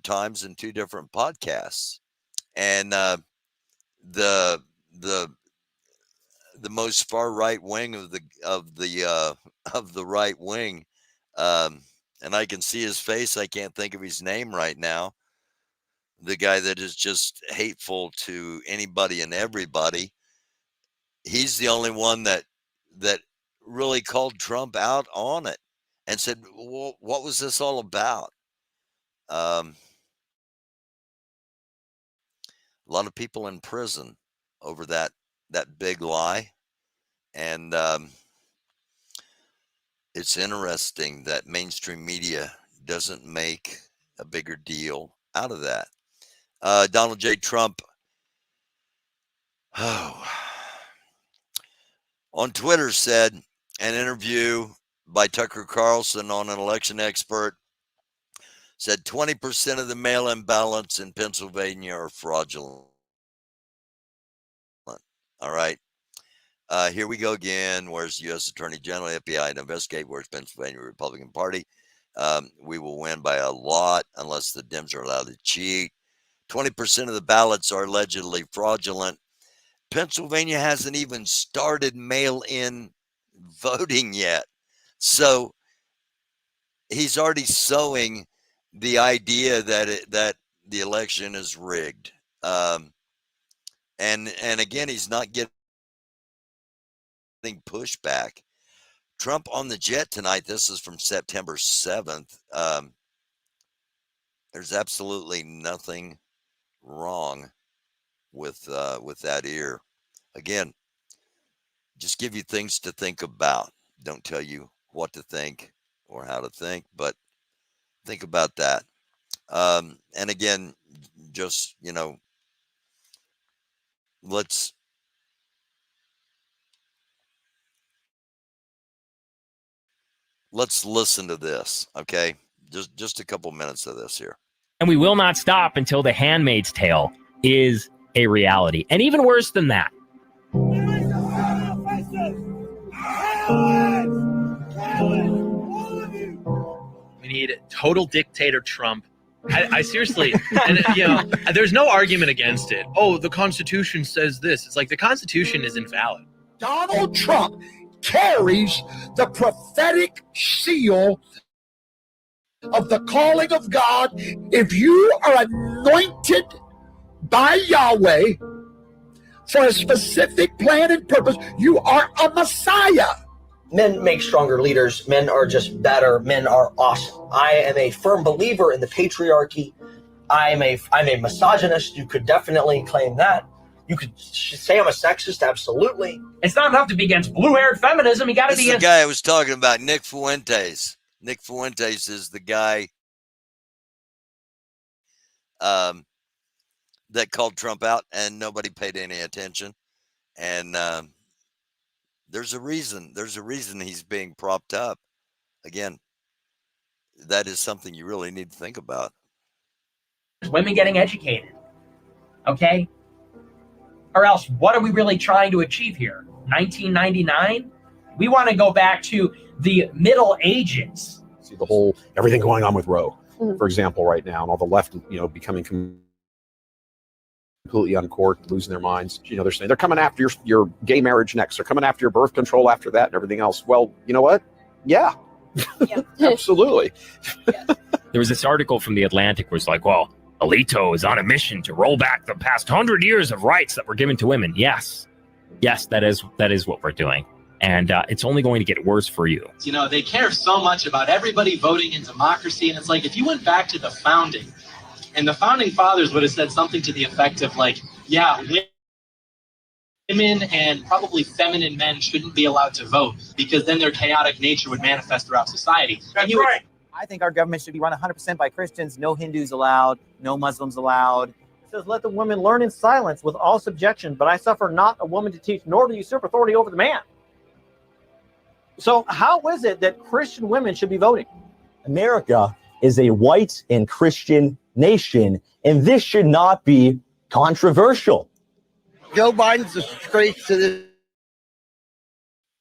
[SPEAKER 1] times in 2 different podcasts. And the most far right wing of the right wing, and I can see his face. I can't think of his name right now. The guy that is just hateful to anybody and everybody. He's the only one that really called Trump out on it and said, well, what was this all about? A lot of people in prison over that big lie. And it's interesting that mainstream media doesn't make a bigger deal out of that. Donald J. Trump, on Twitter said, an interview by Tucker Carlson on an election expert said 20% of the mail-in ballots in Pennsylvania are fraudulent. All right. Here we go again. Where's the U.S. Attorney General, FBI to investigate? Where's Pennsylvania Republican Party? We will win by a lot unless the Dems are allowed to cheat. 20% of the ballots are allegedly fraudulent. Pennsylvania hasn't even started mail-in voting yet. So he's already sowing the idea that the election is rigged. And again, he's not getting pushback. Trump on the jet tonight. This is from September 7th. There's absolutely nothing wrong with that ear. Again, just give you things to think about. Don't tell you what to think or how to think, but think about that. And again, just, let's listen to this, okay? Just a couple minutes of this here.
[SPEAKER 17] And we will not stop until The Handmaid's Tale is a reality. And even worse than that.
[SPEAKER 18] We need total dictator Trump. I seriously, and there's no argument against it. Oh, the Constitution says this. It's like the Constitution is invalid.
[SPEAKER 15] Donald Trump carries the prophetic seal of the calling of God. If you are anointed by Yahweh for a specific plan and purpose, you are a Messiah.
[SPEAKER 19] Men make stronger leaders. Men are just better. Men are awesome. I am a firm believer in the patriarchy. I'm a misogynist. You could definitely claim that. You could say I'm a sexist. Absolutely.
[SPEAKER 12] It's not enough to be against blue-haired feminism. You got to
[SPEAKER 1] This
[SPEAKER 12] be
[SPEAKER 1] is the
[SPEAKER 12] against.
[SPEAKER 1] guy I was talking about, Nick Fuentes. Nick Fuentes is the guy that called Trump out, and nobody paid any attention. And there's a reason. There's a reason he's being propped up. Again, that is something you really need to think about.
[SPEAKER 12] Women getting educated. Okay? Or else, what are we really trying to achieve here? 1999? We want to go back to the Middle Ages.
[SPEAKER 20] See the whole everything going on with Roe, for example, right now, and all the left, becoming completely uncorked, losing their minds. They're saying they're coming after your gay marriage next. They're coming after your birth control after that and everything else. Well, you know what? Yeah, absolutely.
[SPEAKER 17] There was this article from The Atlantic where it's like, well, Alito is on a mission to roll back the past 100 years of rights that were given to women. Yes, that is what we're doing. And it's only going to get worse for you.
[SPEAKER 18] They care so much about everybody voting in democracy. And it's like, if you went back to the founding, and the founding fathers would have said something to the effect of like, yeah, women and probably feminine men shouldn't be allowed to vote because then their chaotic nature would manifest throughout society.
[SPEAKER 12] That's right.
[SPEAKER 21] I think our government should be run 100% by Christians. No Hindus allowed, no Muslims allowed. It says, let the women learn in silence with all subjection, but I suffer not a woman to teach, nor to usurp authority over the man. So how is it that Christian women should be voting?
[SPEAKER 22] America is a white and Christian nation, and this should not be controversial.
[SPEAKER 15] Joe Biden's a disgrace to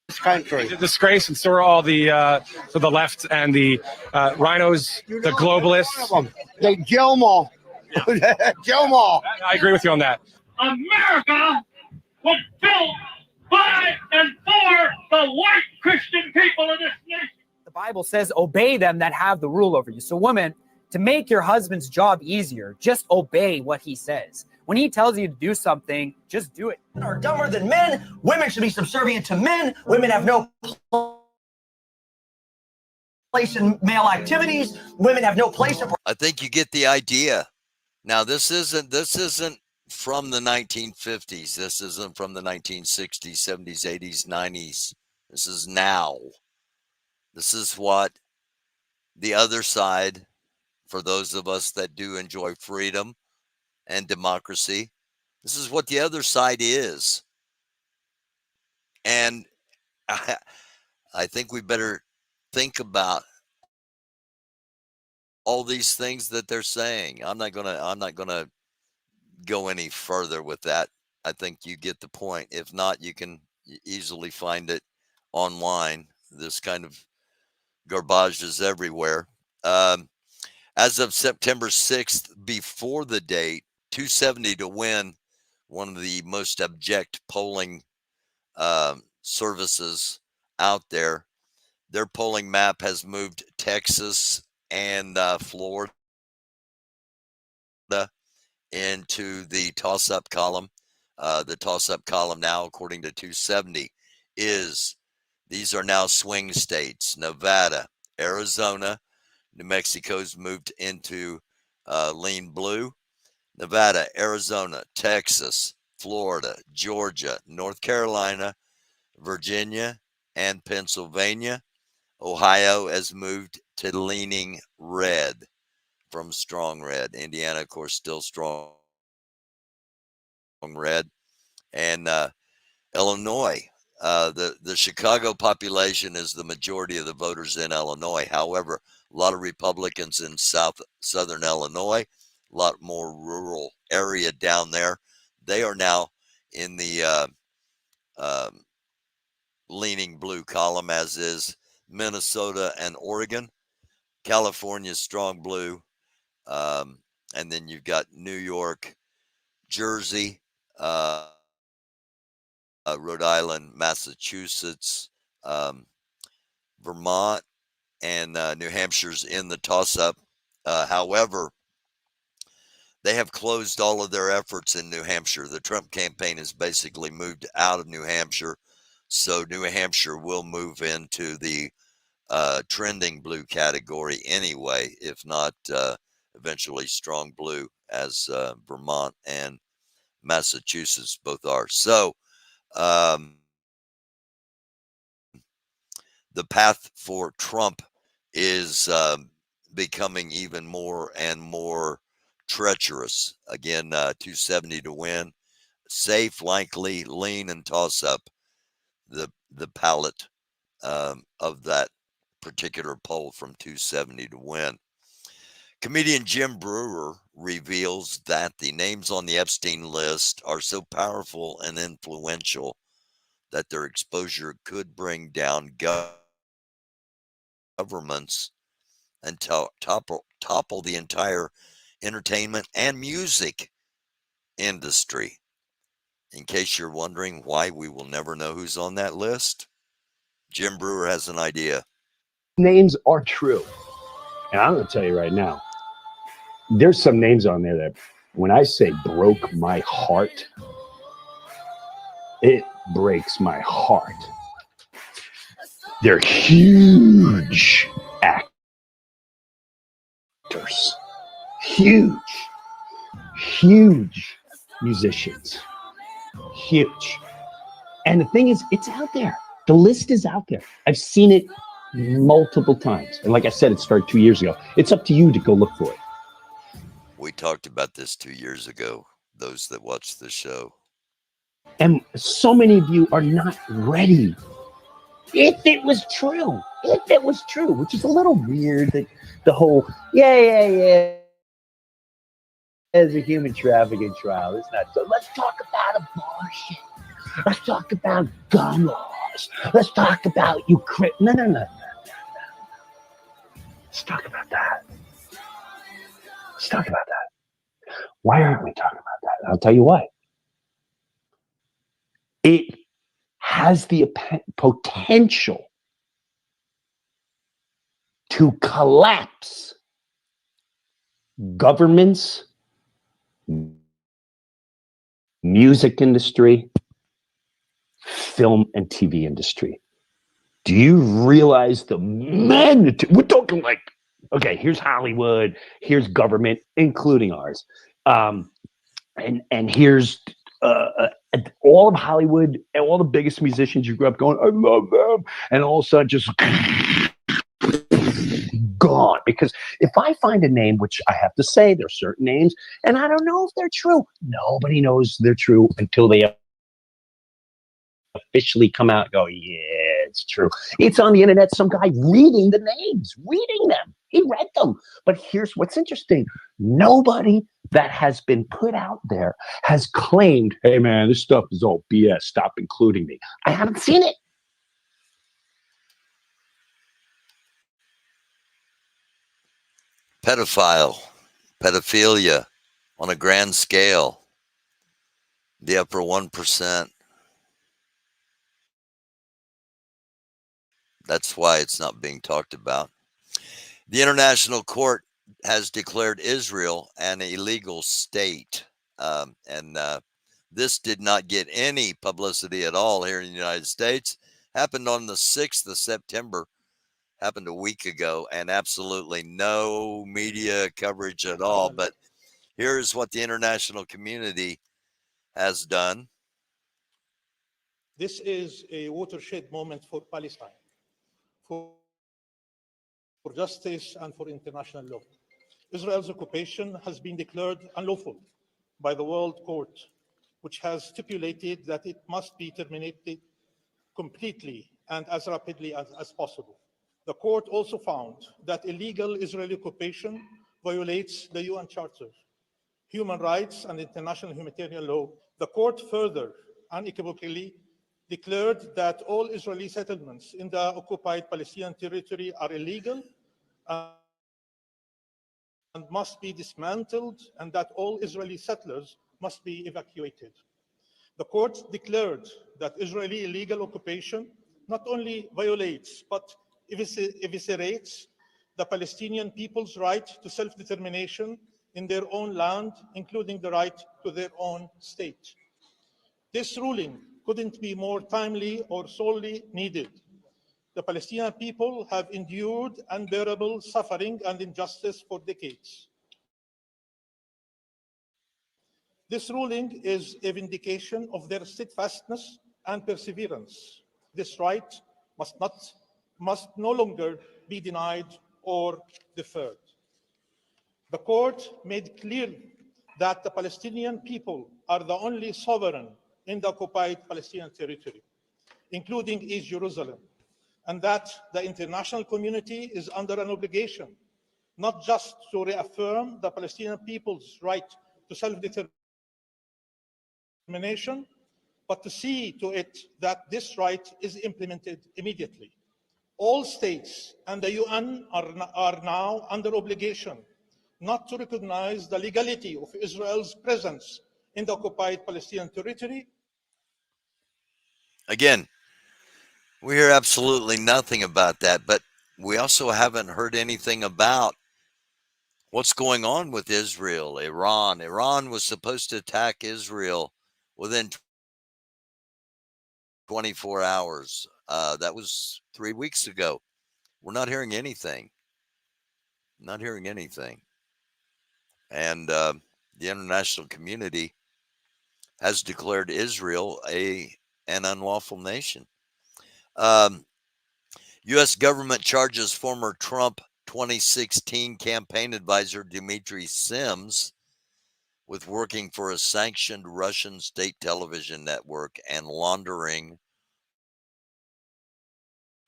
[SPEAKER 15] this country.
[SPEAKER 23] It's a disgrace, and so are all the left and the rhinos, the globalists.
[SPEAKER 15] They Gilmore. Gilmore.
[SPEAKER 23] I agree with you on that.
[SPEAKER 12] America was built by and for the white Christian people of this nation.
[SPEAKER 21] The Bible says, obey them that have the rule over you. So women, to make your husband's job easier, just obey what he says. When he tells you to do something, just do it.
[SPEAKER 19] Men are dumber than men. Women should be subservient to men. Women have no place in male activities. Women have no place in...
[SPEAKER 1] I think you get the idea. Now, this isn't from the 1950s. This isn't from the 1960s, 70s, 80s, 90s. This is now. This is what the other side, for those of us that do enjoy freedom and democracy, this is what the other side is. And I think we better think about all these things that they're saying. I'm not gonna go any further with that. I think you get the point. If not, you can easily find it online. This kind of garbage is everywhere. As of September 6th, before the date, 270 to win, one of the most abject polling services out there. Their polling map has moved Texas and Florida into the toss-up column. The toss-up column now, according to 270, these are now swing states: Nevada, Arizona. New Mexico's moved into lean blue. Nevada, Arizona, Texas, Florida, Georgia, North Carolina, Virginia, and Pennsylvania. Ohio has moved to leaning red from strong red. Indiana, of course, still strong red. And Illinois, the Chicago population is the majority of the voters in Illinois. However, a lot of Republicans in southern Illinois, a lot more rural area down there. They are now in the leaning blue column, as is Minnesota and Oregon. California's strong blue. And then you've got New York, Jersey, Rhode Island, Massachusetts, Vermont and New Hampshire's in the toss-up. However, they have closed all of their efforts in New Hampshire. The Trump campaign has basically moved out of New Hampshire, so New Hampshire will move into the trending blue category anyway, if not eventually strong blue, as Vermont and Massachusetts both are. So the path for Trump is becoming even more and more treacherous. Again, 270 to win. Safe, likely, lean, and toss up the palette of that particular poll from 270 to win. Comedian Jim Brewer reveals that the names on the Epstein list are so powerful and influential that their exposure could bring down governments and topple the entire entertainment and music industry. In case you're wondering why we will never know who's on that list, Jim Brewer has an idea.
[SPEAKER 2] Names are true. And I'm going to tell you right now, there's some names on there that when I say broke my heart, it breaks my heart. They're huge actors, huge musicians, huge. And the thing is, it's out there. The list is out there. I've seen it multiple times. And like I said, it started 2 years ago. It's up to you to go look for it.
[SPEAKER 1] We talked about this 2 years ago, those that watched the show.
[SPEAKER 2] And so many of you are not ready. If it was true, which is a little weird that the whole, yeah, as a human trafficking trial, it's not so. Let's talk about abortion. Let's talk about gun laws. Let's talk about Ukraine. No. Let's talk about that. Why aren't we talking about that? I'll tell you why. It has the potential to collapse governments, music industry, film and TV industry. Do you realize the magnitude? We're talking like, okay, here's Hollywood, here's government, including ours, and here's all of Hollywood and all the biggest musicians you grew up going, I love them, and all of a sudden just gone. Because if I find a name, which I have to say, there's certain names, and I don't know if they're true. Nobody knows they're true until they officially come out and go, yeah, it's true. It's on the internet, some guy reading the names, reading them. He read them. But here's what's interesting. Nobody that has been put out there has claimed, hey, man, this stuff is all BS. Stop including me. I haven't seen it.
[SPEAKER 1] Pedophilia on a grand scale, the upper 1%. That's why it's not being talked about. The International Court has declared Israel an illegal state. This did not get any publicity at all here in the United States. Happened on the 6th of September. Happened a week ago, and absolutely no media coverage at all. But here's what the international community has done.
[SPEAKER 4] This is a watershed moment for Palestine, for justice and for international law. Israel's occupation has been declared unlawful by the World Court, which has stipulated that it must be terminated completely and as rapidly as possible. The court also found that illegal Israeli occupation violates the UN Charter, human rights, and international humanitarian law. The court further unequivocally declared that all Israeli settlements in the occupied Palestinian territory are illegal and must be dismantled, and that all Israeli settlers must be evacuated. The court declared that Israeli illegal occupation not only violates, but eviscerates the Palestinian people's right to self-determination in their own land, including the right to their own state. This ruling couldn't be more timely or sorely needed. The Palestinian people have endured unbearable suffering and injustice for decades. This ruling is a vindication of their steadfastness and perseverance. This right must no longer be denied or deferred. The court made clear that the Palestinian people are the only sovereign in the occupied Palestinian territory, including East Jerusalem, and that the international community is under an obligation not just to reaffirm the Palestinian people's right to self-determination, but to see to it that this right is implemented immediately. All states and the UN are now under obligation not to recognize the legality of Israel's presence in the occupied Palestinian territory.
[SPEAKER 1] Again, we hear absolutely nothing about that, but we also haven't heard anything about what's going on with Israel, Iran. Iran was supposed to attack Israel within 24 hours. That was 3 weeks ago. We're not hearing anything. Not hearing anything. And the international community has declared Israel an unlawful nation. U.S. government charges former Trump 2016 campaign advisor Dimitri Sims with working for a sanctioned Russian state television network and laundering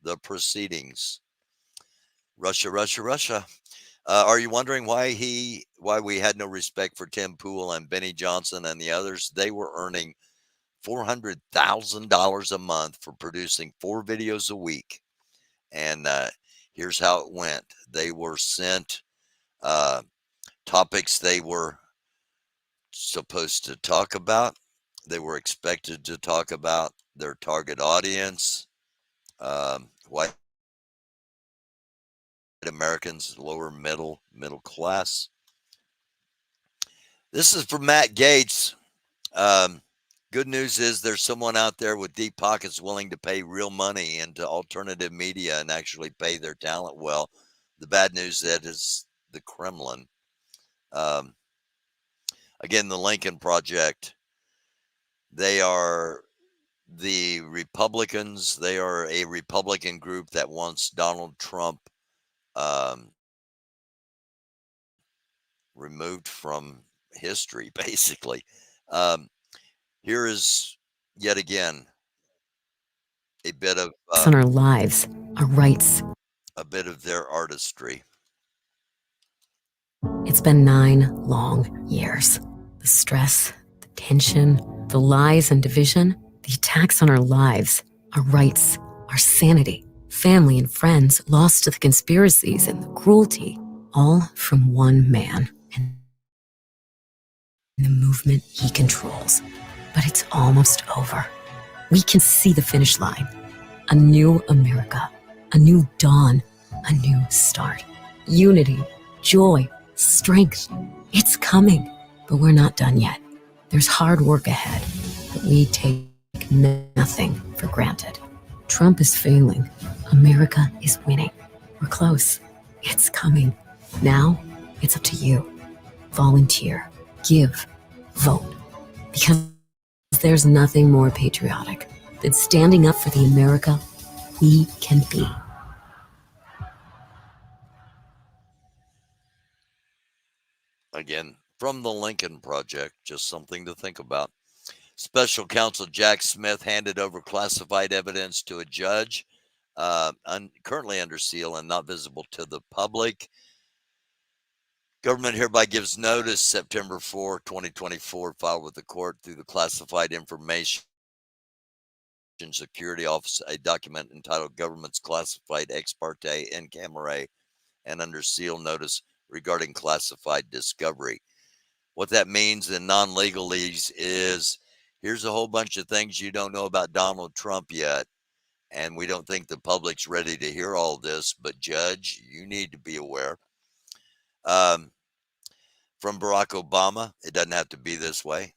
[SPEAKER 1] the proceedings. Russia, Russia, Russia. Are you wondering why we had no respect for Tim Pool and Benny Johnson and the others? They were earning $400,000 a month for producing 4 videos a week. And here's how it went. They were sent topics they were supposed to talk about. They were expected to talk about their target audience, white Americans, lower middle class. This is from Matt Gaetz. Good news is there's someone out there with deep pockets willing to pay real money into alternative media and actually pay their talent well. The bad news is the Kremlin. Again, the Lincoln Project. They are the Republicans. They are a Republican group that wants Donald Trump removed from history, basically. Here is yet again a bit of
[SPEAKER 11] on our lives, our rights.
[SPEAKER 1] A bit of their artistry.
[SPEAKER 11] It's been 9 long years. The stress, the tension, the lies and division, the attacks on our lives, our rights, our sanity, family and friends lost to the conspiracies and the cruelty, all from one man and the movement he controls. But it's almost over. We can see the finish line. A new America, a new dawn, a new start. Unity, joy, strength. It's coming, but we're not done yet. There's hard work ahead, but we take nothing for granted. Trump is failing. America is winning. We're close. It's coming. Now, it's up to you. Volunteer, give, vote. Because there's nothing more patriotic than standing up for the America we can be.
[SPEAKER 1] Again, from the Lincoln Project, just something to think about. Special counsel Jack Smith handed over classified evidence to a judge, currently under seal and not visible to the public. Government hereby gives notice September 4, 2024, filed with the court through the Classified Information Security Office, a document entitled Government's Classified Ex Parte in Camera and under seal notice regarding classified discovery. What that means in non-legalese is here's a whole bunch of things you don't know about Donald Trump yet. and we don't think the public's ready to hear all this, but Judge, you need to be aware. From Barack Obama, it doesn't have to be this way.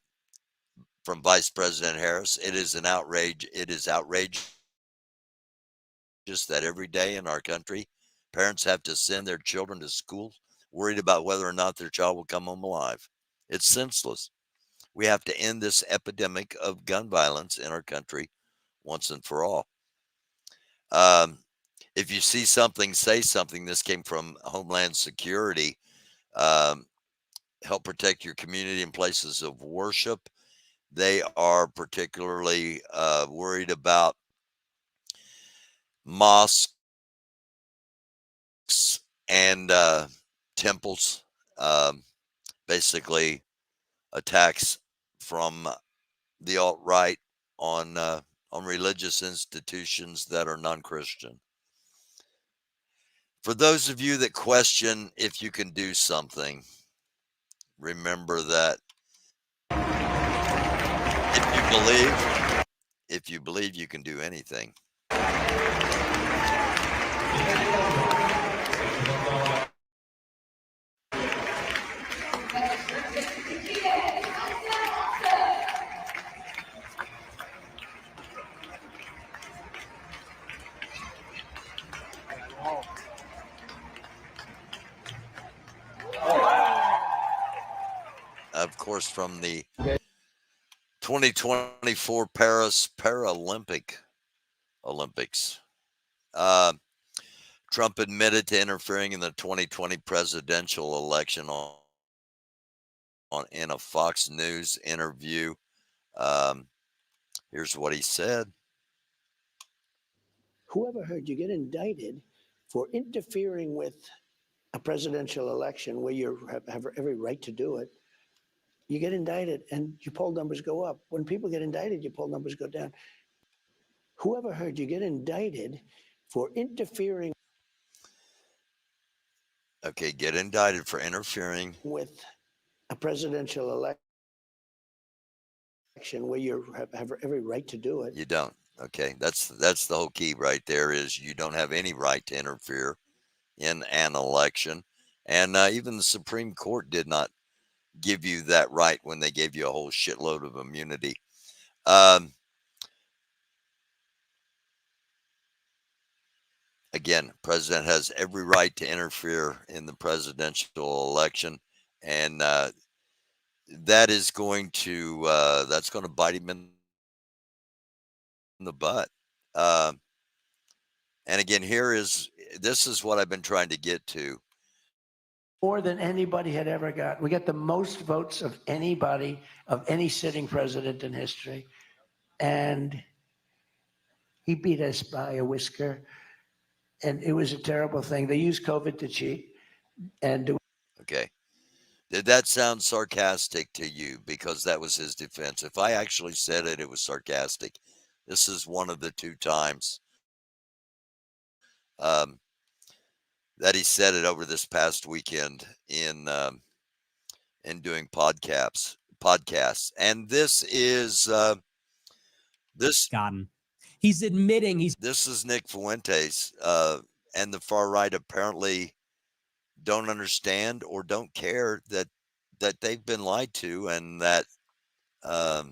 [SPEAKER 1] From Vice President Harris, it is an outrage. It is outrageous that every day in our country, parents have to send their children to school worried about whether or not their child will come home alive. It's senseless. We have to end this epidemic of gun violence in our country once and for all. If you see something, say something. This came from Homeland Security. Help protect your community and places of worship. They are particularly worried about mosques and temples, basically attacks from the alt-right on religious institutions that are non-Christian. For those of you that question if you can do something, remember that if you believe you can do anything. Of course, from the 2024 Paris Paralympics. Trump admitted to interfering in the 2020 presidential election in a Fox News interview. Here's what he said.
[SPEAKER 3] Whoever heard you get indicted for interfering with a presidential election where you have every right to do it? You get indicted and your poll numbers go up. When people get indicted, your poll numbers go down. Whoever heard you get indicted for interfering.
[SPEAKER 1] Okay, get indicted for interfering
[SPEAKER 3] with a presidential election where you have every right to do it.
[SPEAKER 1] You don't. Okay, that's the whole key right there, is you don't have any right to interfere in an election. And even the Supreme Court did not give you that right when they gave you a whole shitload of immunity. Again, president has every right to interfere in the presidential election, and that is going to that's going to bite him in the butt. And again, this is what I've been trying to get to.
[SPEAKER 3] More than anybody had ever got. We got the most votes of anybody, of any sitting president in history. And he beat us by a whisker. And it was a terrible thing. They used COVID to cheat.
[SPEAKER 1] Okay. Did that sound sarcastic to you? Because that was his defense. If I actually said it, it was sarcastic. This is one of the two times that he said it over this past weekend in doing podcasts. And this is
[SPEAKER 5] he's admitting
[SPEAKER 1] this is Nick Fuentes, and the far right apparently don't understand or don't care that they've been lied to, and that I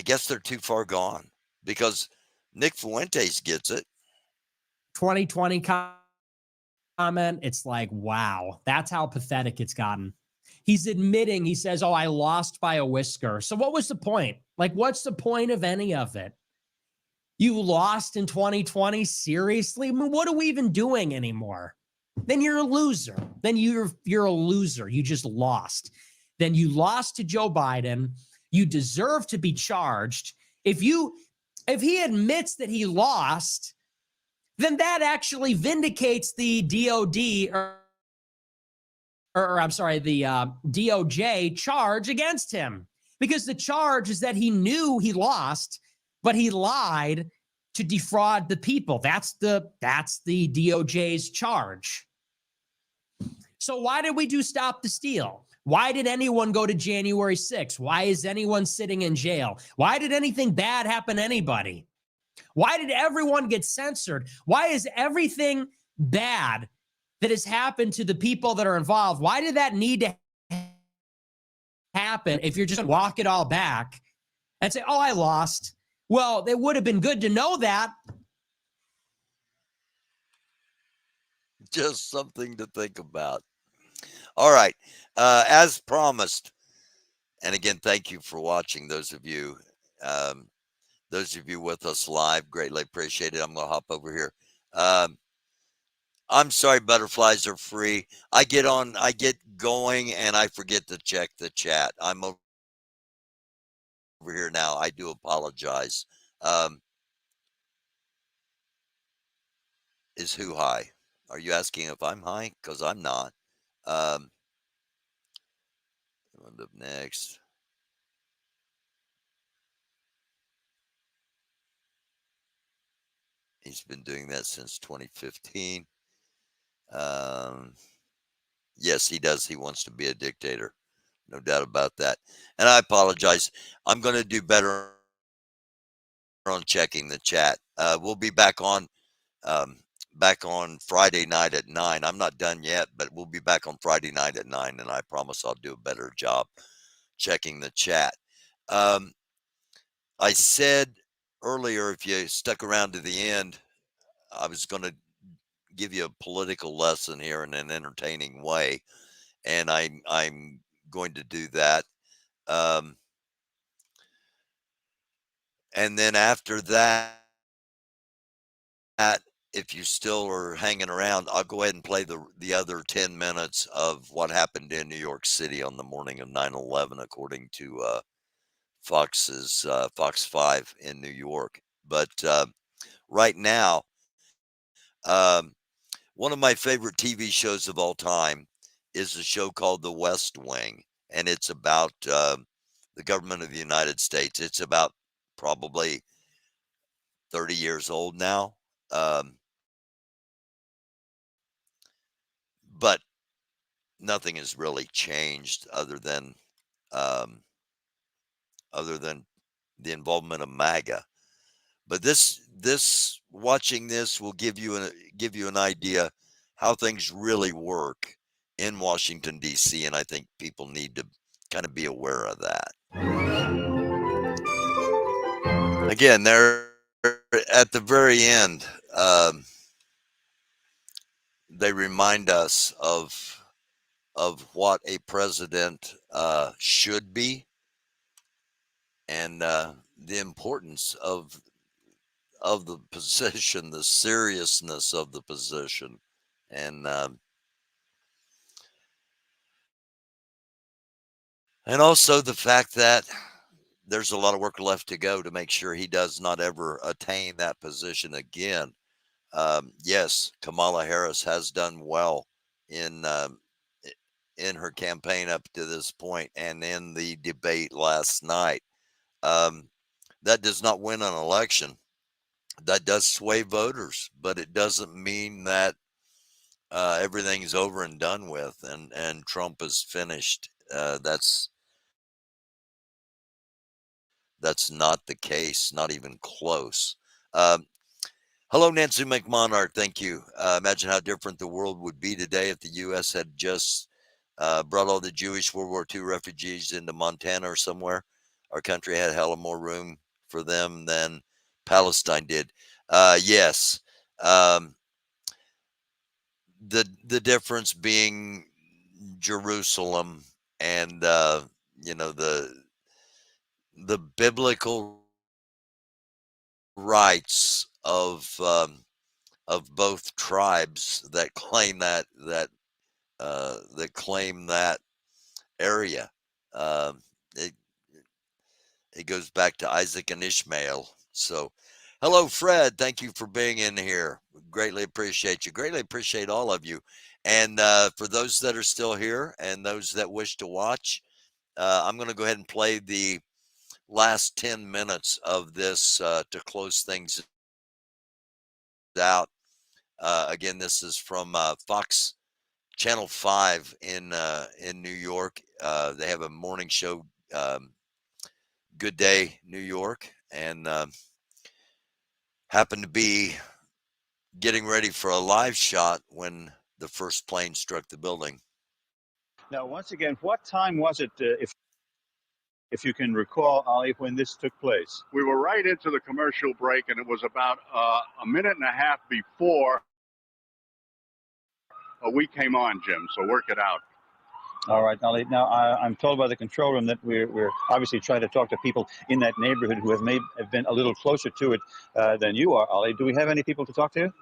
[SPEAKER 1] guess they're too far gone, because Nick Fuentes gets it.
[SPEAKER 5] 2020 comment, it's like, wow, that's how pathetic it's gotten. He's admitting, he says, oh, I lost by a whisker. So what was the point? Like, what's the point of any of it? You lost in 2020? Seriously? I mean, what are we even doing anymore? Then you're a loser. Then you're a loser. You just lost. Then you lost to Joe Biden. You deserve to be charged. If he admits that he lost, then that actually vindicates the DOD or I'm sorry, the DOJ charge against him, because the charge is that he knew he lost, but he lied to defraud the people. That's the DOJ's charge. So why did we do Stop the Steal? Why did anyone go to January 6th? Why is anyone sitting in jail? Why did anything bad happen to anybody? Why did everyone get censored? Why is everything bad that has happened to the people that are involved? Why did that need to happen if you're just going to walk it all back and say, oh, I lost? Well, it would have been good to know that.
[SPEAKER 1] Just something to think about. All right. As promised, and again, thank you for watching. Those of you with us live, greatly appreciate it. I'm going to hop over here. I'm sorry, butterflies are free. I get going and I forget to check the chat. I'm over here now. I do apologize. Is who high? Are you asking if I'm high? Because I'm not. Up next. He's been doing that since 2015. Yes, he does. He wants to be a dictator. No doubt about that. And I apologize. I'm going to do better on checking the chat. We'll be back on Friday night at 9. I'm not done yet, but we'll be back on Friday night at 9, and I promise I'll do a better job checking the chat. I said earlier, if you stuck around to the end, I was going to give you a political lesson here in an entertaining way, and I'm going to do that. And then after that, if you still are hanging around, I'll go ahead and play the other 10 minutes of what happened in New York City on the morning of 9/11, according to Fox's Fox 5 in New York. But right now, one of my favorite TV shows of all time is a show called The West Wing, and it's about the government of the United States. It's about probably 30 years old now. But nothing has really changed other than the involvement of MAGA. But watching this will give you an idea how things really work in Washington, D.C., and I think people need to kind of be aware of that. Again, they're at the very end. They remind us of what a president should be, and the importance of the position, the seriousness of the position, and also the fact that there's a lot of work left to go to make sure he does not ever attain that position again. Yes, Kamala Harris has done well in her campaign up to this point, and in the debate last night. That does not win an election. That does sway voters, but it doesn't mean that everything's over and done with, and Trump is finished. That's not the case, not even close. Hello, Nancy McMonarch. Thank you. Imagine how different the world would be today if the U.S. had just brought all the Jewish World War II refugees into Montana or somewhere. Our country had hella more room for them than Palestine did. Yes. The difference being Jerusalem and the biblical rights of both tribes that claim that area. It goes back to Isaac and Ishmael. So, hello, Fred. Thank you for being in here. Greatly appreciate you. Greatly appreciate all of you. And for those that are still here and those that wish to watch, I'm going to go ahead and play the last 10 minutes of this to close things out. Again, this is from Fox Channel 5 in New York. They have a morning show, Good Day New York, and happened to be getting ready for a live shot when the first plane struck the building.
[SPEAKER 6] Now, once again, what time was it, if you can recall, Ali, when this took place?
[SPEAKER 7] We were right into the commercial break, and it was about a minute and a half before we came on, Jim. So work it out.
[SPEAKER 6] All right, Ali. Now, I'm told by the control room that we're obviously trying to talk to people in that neighborhood who have been a little closer to it than you are, Ali. Do we have any people to talk to?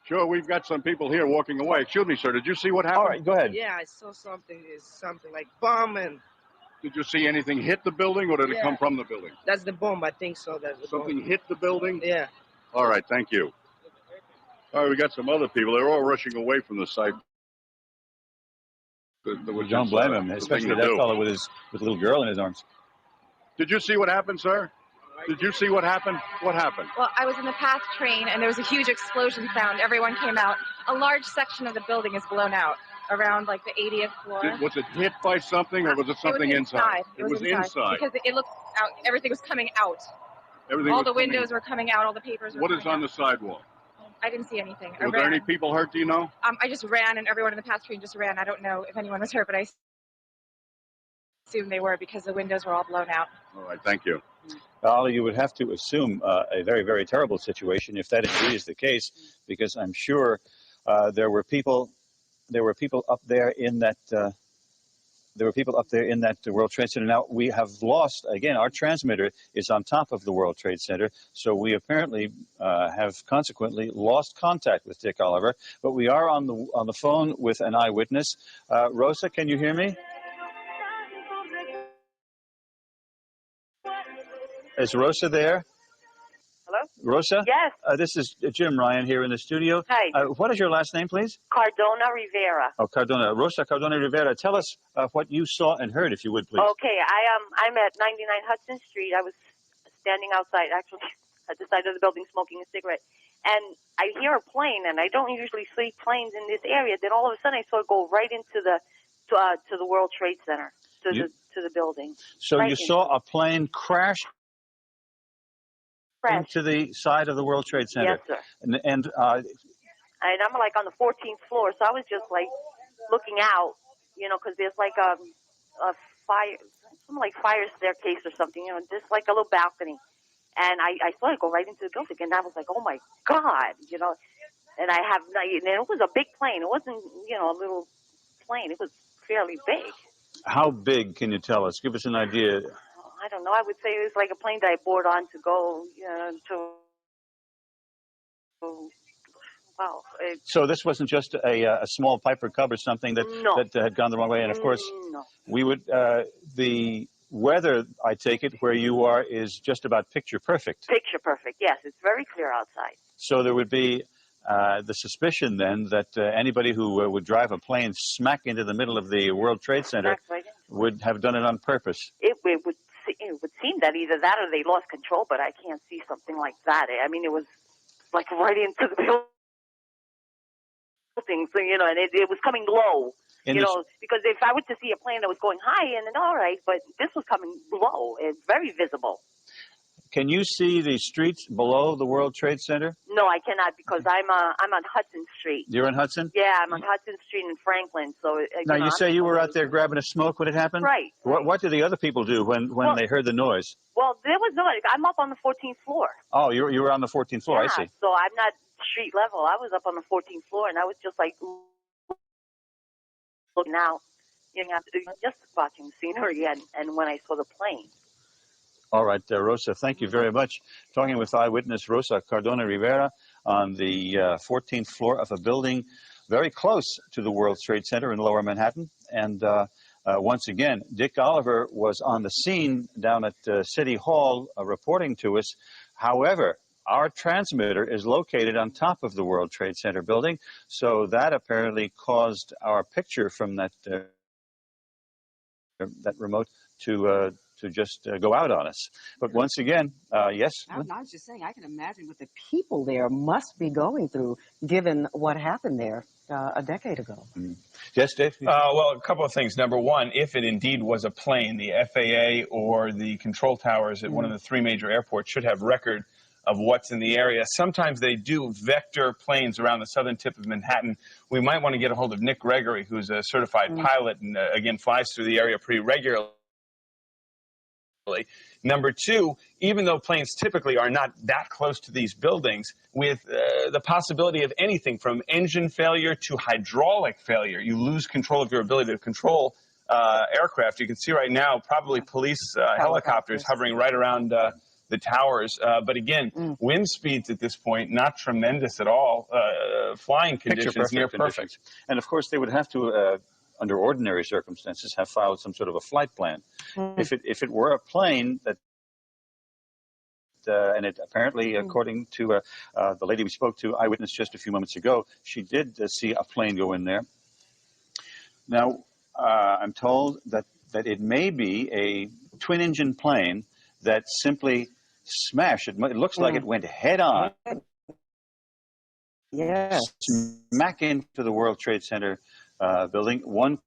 [SPEAKER 7] Sure, we've got some people here walking away. Excuse me, sir. Did you see what happened?
[SPEAKER 6] All right, go ahead.
[SPEAKER 8] Yeah, I saw something. It's something like bombing.
[SPEAKER 7] Did you see anything hit the building, or did it come from the building?
[SPEAKER 8] That's the bomb. I think so. That's the
[SPEAKER 7] Something
[SPEAKER 8] bomb.
[SPEAKER 7] hit the building?
[SPEAKER 8] Yeah.
[SPEAKER 7] All right, thank you. All right, we got some other people. They're all rushing away from the site.
[SPEAKER 6] Don't blame him, especially that fellow with the little girl in his arms.
[SPEAKER 7] Did you see what happened, sir? Did you see what happened? What happened?
[SPEAKER 24] Well, I was in the PATH train, and there was a huge explosion sound. Everyone came out. A large section of the building is blown out, around like the 80th floor.
[SPEAKER 7] Was it hit by something, or was it something inside?
[SPEAKER 24] It was inside. Because it looked out. Everything was coming out.
[SPEAKER 7] Everything
[SPEAKER 24] all
[SPEAKER 7] was
[SPEAKER 24] the
[SPEAKER 7] coming-
[SPEAKER 24] windows were coming out. All the papers were
[SPEAKER 7] What is
[SPEAKER 24] coming
[SPEAKER 7] on the sidewalk?
[SPEAKER 24] out. I didn't see anything. I
[SPEAKER 7] Were there
[SPEAKER 24] ran.
[SPEAKER 7] any people hurt, do you know?
[SPEAKER 24] I just ran, and everyone in the PATH train just ran. I don't know if anyone was hurt, but I assume they were because the windows were all blown out.
[SPEAKER 7] All right, thank you.
[SPEAKER 6] Ali, you would have to assume a very, very terrible situation if that indeed is the case, because I'm sure there were people up there in that World Trade Center. Now we have lost again. Our transmitter is on top of the World Trade Center, so we apparently have consequently lost contact with Dick Oliver. But we are on the phone with an eyewitness. Rosa, can you hear me? Is Rosa there?
[SPEAKER 25] Hello?
[SPEAKER 6] Rosa?
[SPEAKER 25] Yes.
[SPEAKER 6] This is Jim Ryan here in the studio.
[SPEAKER 25] Hi.
[SPEAKER 6] What is your last name, please?
[SPEAKER 25] Cardona Rivera.
[SPEAKER 6] Oh, Cardona. Rosa Cardona Rivera. Tell us what you saw and heard, if you would, please.
[SPEAKER 25] Okay, I'm at 99 Hudson Street. I was standing outside, actually, at the side of the building smoking a cigarette. And I hear a plane, and I don't usually see planes in this area. Then all of a sudden I saw it go right into the to the World Trade Center, to the building.
[SPEAKER 6] So
[SPEAKER 25] right
[SPEAKER 6] you saw a plane crash into the side of the World Trade Center.
[SPEAKER 25] Yes, sir.
[SPEAKER 6] And
[SPEAKER 25] I'm like on the 14th floor, so I was just like looking out, because there's like a fire, something like fire staircase or something, just like a little balcony. And I saw it go right into the building, and I was like, oh my God, and it was a big plane. It wasn't, a little plane. It was fairly big.
[SPEAKER 6] how big can you tell us? Give us an idea.
[SPEAKER 25] I don't know. I would say it was like a plane that I board on to go, well.
[SPEAKER 6] So this wasn't just a small Piper Cub or something that had gone the wrong way. And of course, we would the weather, I take it, where you are is just about picture perfect.
[SPEAKER 25] Picture perfect. Yes, it's very clear outside.
[SPEAKER 6] So there would be the suspicion then that anybody who would drive a plane smack into the middle of the World Trade Center would have done it on purpose.
[SPEAKER 25] It would seem that either that or they lost control, but I can't see something like that. I mean, it was like right into the building, so, and it was coming low, because if I were to see a plane that was going high, and then all right, but this was coming low. It's very visible.
[SPEAKER 6] Can you see the streets below the World Trade Center?
[SPEAKER 25] No, I cannot, because I'm on Hudson Street.
[SPEAKER 6] You're in Hudson?
[SPEAKER 25] Yeah, I'm on Hudson Street in Franklin. So
[SPEAKER 6] Now, you say you were out there grabbing a smoke when it happened?
[SPEAKER 25] Right.
[SPEAKER 6] What did the other people do when they heard the noise?
[SPEAKER 25] Well, there was no. I'm up on the 14th floor.
[SPEAKER 6] Oh, you were on the 14th floor.
[SPEAKER 25] Yeah,
[SPEAKER 6] I see.
[SPEAKER 25] So I'm not street level. I was up on the 14th floor, and I was just like looking out, just watching the scenery, and when I saw the plane.
[SPEAKER 6] All right, Rosa, thank you very much. Talking with eyewitness Rosa Cardona Rivera on the 14th floor of a building very close to the World Trade Center in Lower Manhattan. And once again, Dick Oliver was on the scene down at City Hall reporting to us. However, our transmitter is located on top of the World Trade Center building, so that apparently caused our picture from that remote to just go out on us. But once again, yes?
[SPEAKER 26] I was just saying, I can imagine what the people there must be going through, given what happened there a decade ago.
[SPEAKER 6] Yes, Dave?
[SPEAKER 27] Well, a couple of things. Number one, if it indeed was a plane, the FAA or the control towers at one of the three major airports should have record of what's in the area. Sometimes they do vector planes around the southern tip of Manhattan. We might want to get a hold of Nick Gregory, who's a certified pilot and, again, flies through the area pretty regularly. Number two, even though planes typically are not that close to these buildings, with the possibility of anything from engine failure to hydraulic failure, you lose control of your ability to control aircraft. You can see right now probably police helicopters hovering right around the towers. But again, wind speeds at this point, not tremendous at all. Flying conditions near perfect.
[SPEAKER 6] And of course, they would have to, under ordinary circumstances, have filed some sort of a flight plan. If it were a plane that, and it apparently, according to the lady we spoke to, Eyewitness, just a few moments ago, she did see a plane go in there. Now, I'm told that it may be a twin-engine plane that simply smashed. It looks like it went head-on.
[SPEAKER 26] Yes.
[SPEAKER 6] Smack into the World Trade Center building. One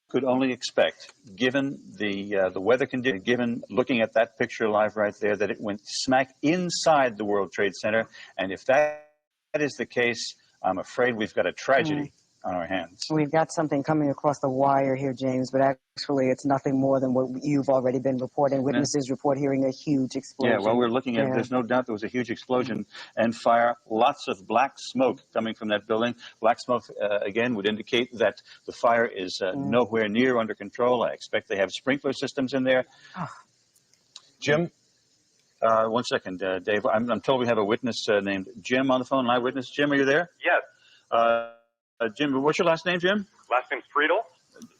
[SPEAKER 6] could only expect, given the weather condition, given looking at that picture live right there, that it went smack inside the World Trade Center. And if that is the case, I'm afraid we've got a tragedy on our hands.
[SPEAKER 26] We've got something coming across the wire here, James, but actually it's nothing more than what you've already been reporting. Witnesses report hearing a huge explosion.
[SPEAKER 6] Yeah, well, we're looking at, there's no doubt there was a huge explosion and fire, lots of black smoke coming from that building. Black smoke, again, would indicate that the fire is nowhere near under control. I expect they have sprinkler systems in there. Jim, 1 second, Dave. I'm told we have a witness named Jim on the phone, an eyewitness. Jim, are you there?
[SPEAKER 9] Yes.
[SPEAKER 6] Jim, what's your last name, Jim?
[SPEAKER 9] Last name's Friedel.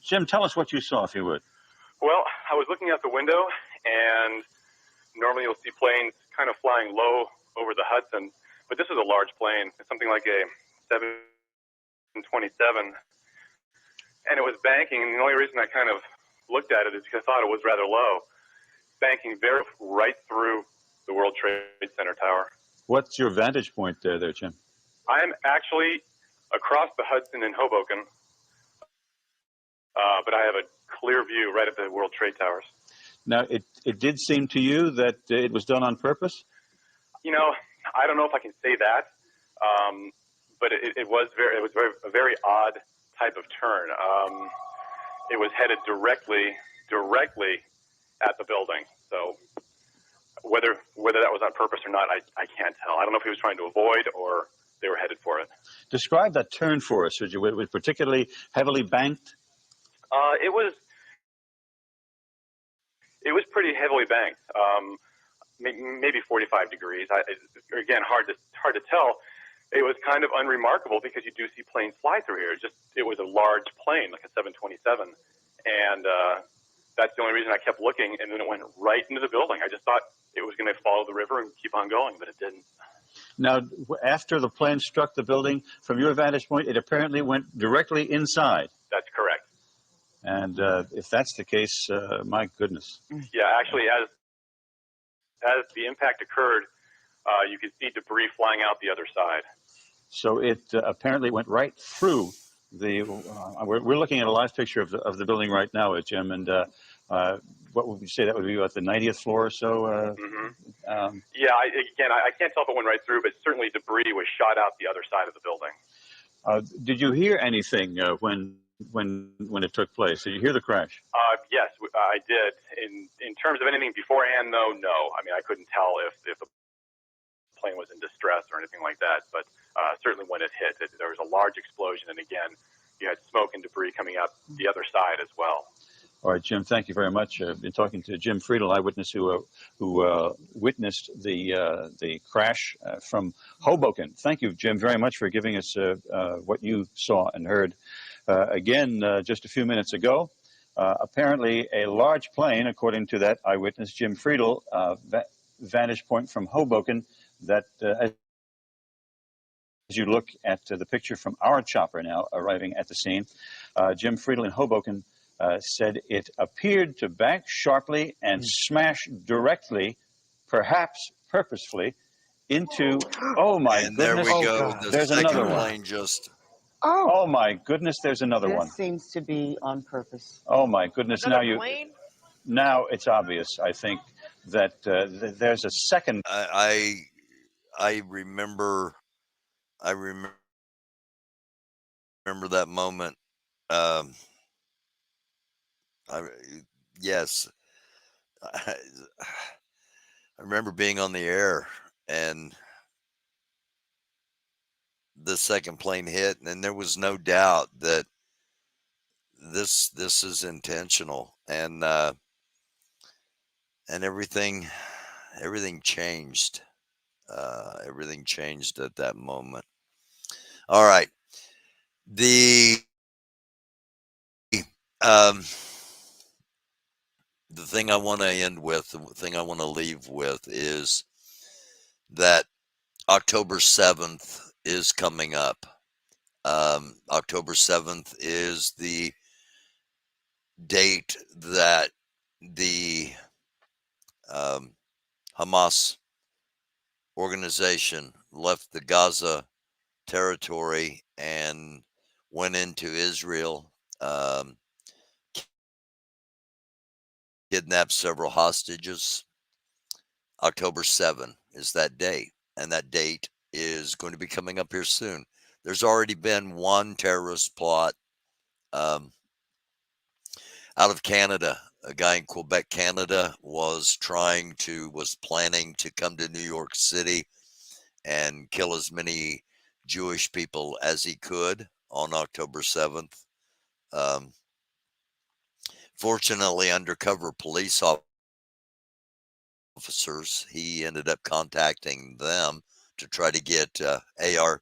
[SPEAKER 6] Jim, tell us what you saw, if you would.
[SPEAKER 9] Well, I was looking out the window, and normally you'll see planes kind of flying low over the Hudson, but this is a large plane. It's something like a 727, and it was banking, and the only reason I kind of looked at it is because I thought it was rather low, banking right through the World Trade Center tower.
[SPEAKER 6] What's your vantage point there, Jim?
[SPEAKER 9] I'm actually across the Hudson in Hoboken, but I have a clear view right at the World Trade Towers.
[SPEAKER 6] Now, it did seem to you that it was done on purpose?
[SPEAKER 9] You know, I don't know if I can say that, but it was a very odd type of turn. It was headed directly at the building. So whether that was on purpose or not, I can't tell. I don't know if he was trying to avoid or they were headed for it.
[SPEAKER 6] Describe that turn for us. Would you? It was particularly heavily banked?
[SPEAKER 9] It was pretty heavily banked, maybe 45 degrees. Again, hard to tell. It was kind of unremarkable because you do see planes fly through here. It was a large plane, like a 727, and that's the only reason I kept looking. And then it went right into the building. I just thought it was going to follow the river and keep on going, but it didn't.
[SPEAKER 6] Now, after the plane struck the building, from your vantage point, it apparently went directly inside.
[SPEAKER 9] That's correct.
[SPEAKER 6] And if that's the case, my goodness.
[SPEAKER 9] Yeah, actually, as the impact occurred, you could see debris flying out the other side.
[SPEAKER 6] So it apparently went right through the. We're looking at a live picture of the building right now, Jim, and what would you say that would be about the 90th floor or so?
[SPEAKER 9] Yeah, I can't tell if it went right through, but certainly debris was shot out the other side of the building.
[SPEAKER 6] Did you hear anything when it took place? Did you hear the crash?
[SPEAKER 9] Yes, I did. In terms of anything beforehand, though, no. I mean, I couldn't tell if the plane was in distress or anything like that. But certainly when it hit, there was a large explosion, and again, you had smoke and debris coming out the other side as well.
[SPEAKER 6] All right, Jim, thank you very much. I've been talking to Jim Friedel, eyewitness who witnessed the crash from Hoboken. Thank you, Jim, very much for giving us what you saw and heard. Again, just a few minutes ago, apparently a large plane, according to that eyewitness, Jim Friedel, vantage point from Hoboken, that as you look at the picture from our chopper now arriving at the scene, Jim Friedel in Hoboken said it appeared to bank sharply and smash directly, perhaps purposefully, into, oh my goodness.
[SPEAKER 1] There we go.
[SPEAKER 6] There's another one. Oh my goodness, there's another one.
[SPEAKER 26] This seems to be on purpose.
[SPEAKER 6] Oh my goodness,
[SPEAKER 26] Plane?
[SPEAKER 6] Now it's obvious, I think, that there's a second.
[SPEAKER 1] I remember that moment. Um, I yes, I, I remember being on the air and the second plane hit, and there was no doubt that this is intentional, and everything changed. Everything changed at that moment. All right, the um, the thing I want to end with, the thing I want to leave with, is that October 7th is coming up. October 7th is the date that the Hamas organization left the Gaza territory and went into Israel, kidnapped several hostages. October 7 is that date, and that date is going to be coming up here soon. There's already been one terrorist plot out of Canada. A guy in Quebec, Canada, was planning to come to New York City and kill as many Jewish people as he could on October 7th. Fortunately, undercover police officers, he ended up contacting them to try to get AR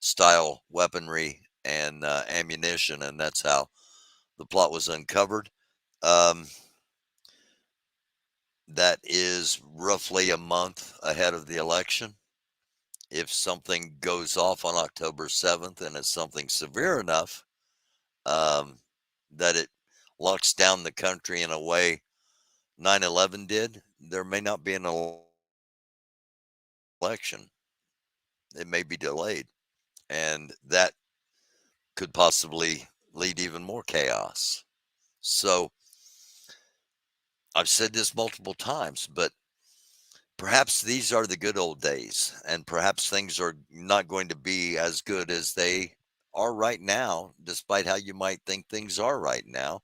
[SPEAKER 1] style weaponry and ammunition, and that's how the plot was uncovered. That is roughly a month ahead of the election. If something goes off on October 7th and it's something severe enough that it locks down the country in a way 9/11 did, there may not be an election. It may be delayed, and that could possibly lead even more chaos. So I've said this multiple times, but perhaps these are the good old days, and perhaps things are not going to be as good as they are right now, despite how you might think things are right now.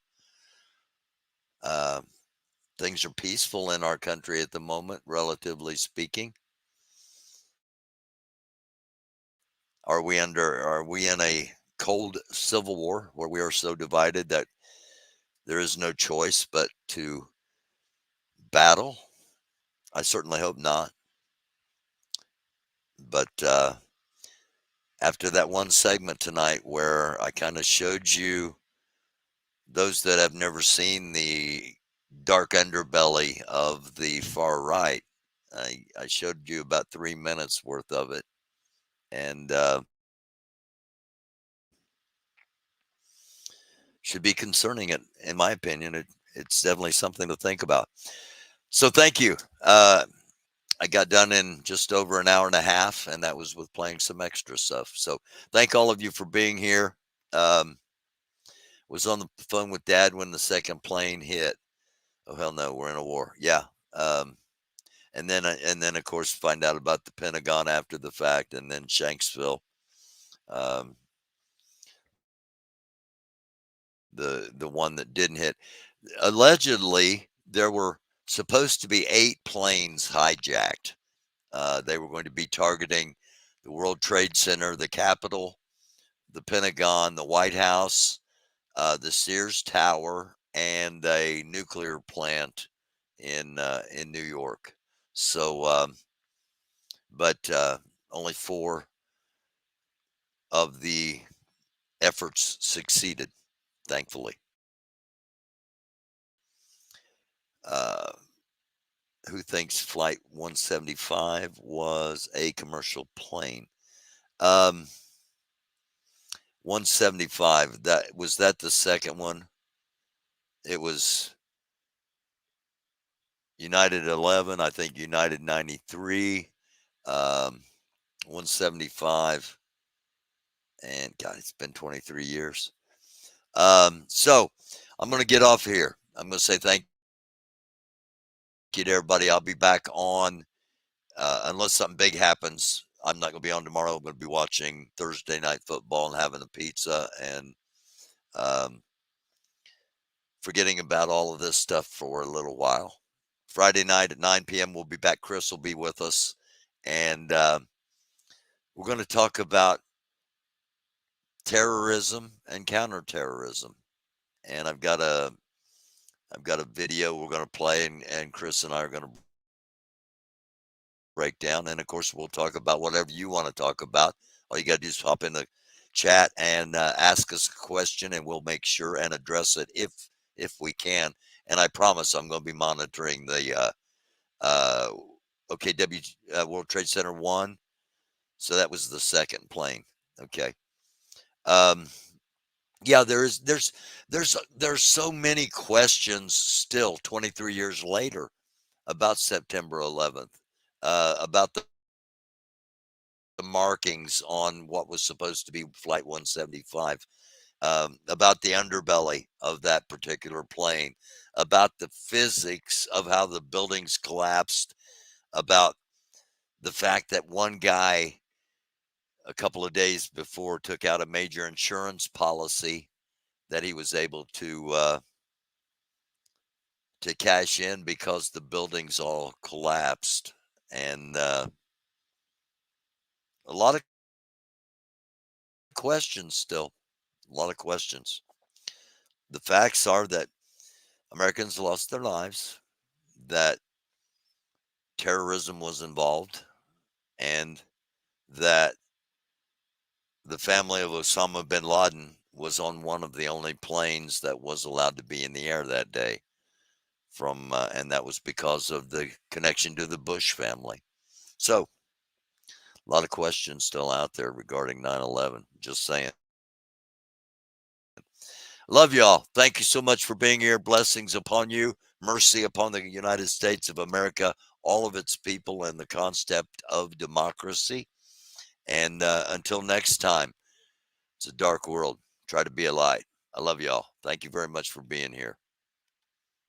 [SPEAKER 1] Things are peaceful in our country at the moment, relatively speaking. Are we in a cold civil war where we are so divided that there is no choice but to battle? I certainly hope not. But after that one segment tonight where I kind of showed you, those that have never seen the dark underbelly of the far right, I showed you about 3 minutes worth of it. And should be concerning, it, in my opinion. It's definitely something to think about. So thank you. I got done in just over an hour and a half, and that was with playing some extra stuff. So thank all of you for being here. Was on the phone with Dad when the second plane hit. Oh, hell no, we're in a war. Yeah. And then of course find out about the Pentagon after the fact, and then Shanksville. The one that didn't hit. Allegedly, there were supposed to be 8 planes hijacked. They were going to be targeting the World Trade Center, the Capitol, the Pentagon, the White House, the Sears Tower, and a nuclear plant in New York. So, but only 4 of the efforts succeeded, thankfully. Who thinks Flight 175 was a commercial plane? 175, was that the second one? It was United 11, I think United 93, 175, and God, it's been 23 years. So I'm going to get off here. I'm going to say thank you to everybody. I'll be back on unless something big happens, I'm not going to be on tomorrow. I'm going to be watching Thursday night football and having a pizza and forgetting about all of this stuff for a little while. Friday night at 9 p.m. we'll be back. Chris will be with us, and we're going to talk about terrorism and counterterrorism. And I've got a video we're going to play, and Chris and I are going to break down. And of course, we'll talk about whatever you want to talk about. All you got to do is hop in the chat and ask us a question, and we'll make sure and address it if we can. And I promise I'm going to be monitoring the OKW World Trade Center 1. So that was the second plane. Okay. Yeah, there's so many questions still 23 years later about September 11th, about the markings on what was supposed to be Flight 175, about the underbelly of that particular plane, about the physics of how the buildings collapsed, about the fact that one guy a couple of days before took out a major insurance policy that he was able to cash in because the buildings all collapsed. And a lot of questions still, a lot of questions. The facts are that Americans lost their lives, that terrorism was involved, and that the family of Osama bin Laden was on one of the only planes that was allowed to be in the air that day and that was because of the connection to the Bush family. So a lot of questions still out there regarding 9/11. Just saying. Love y'all. Thank you so much for being here. Blessings upon you. Mercy upon the United States of America, all of its people, and the concept of democracy. And until next time, it's a dark world. Try to be a light. I love y'all. Thank you very much for being here.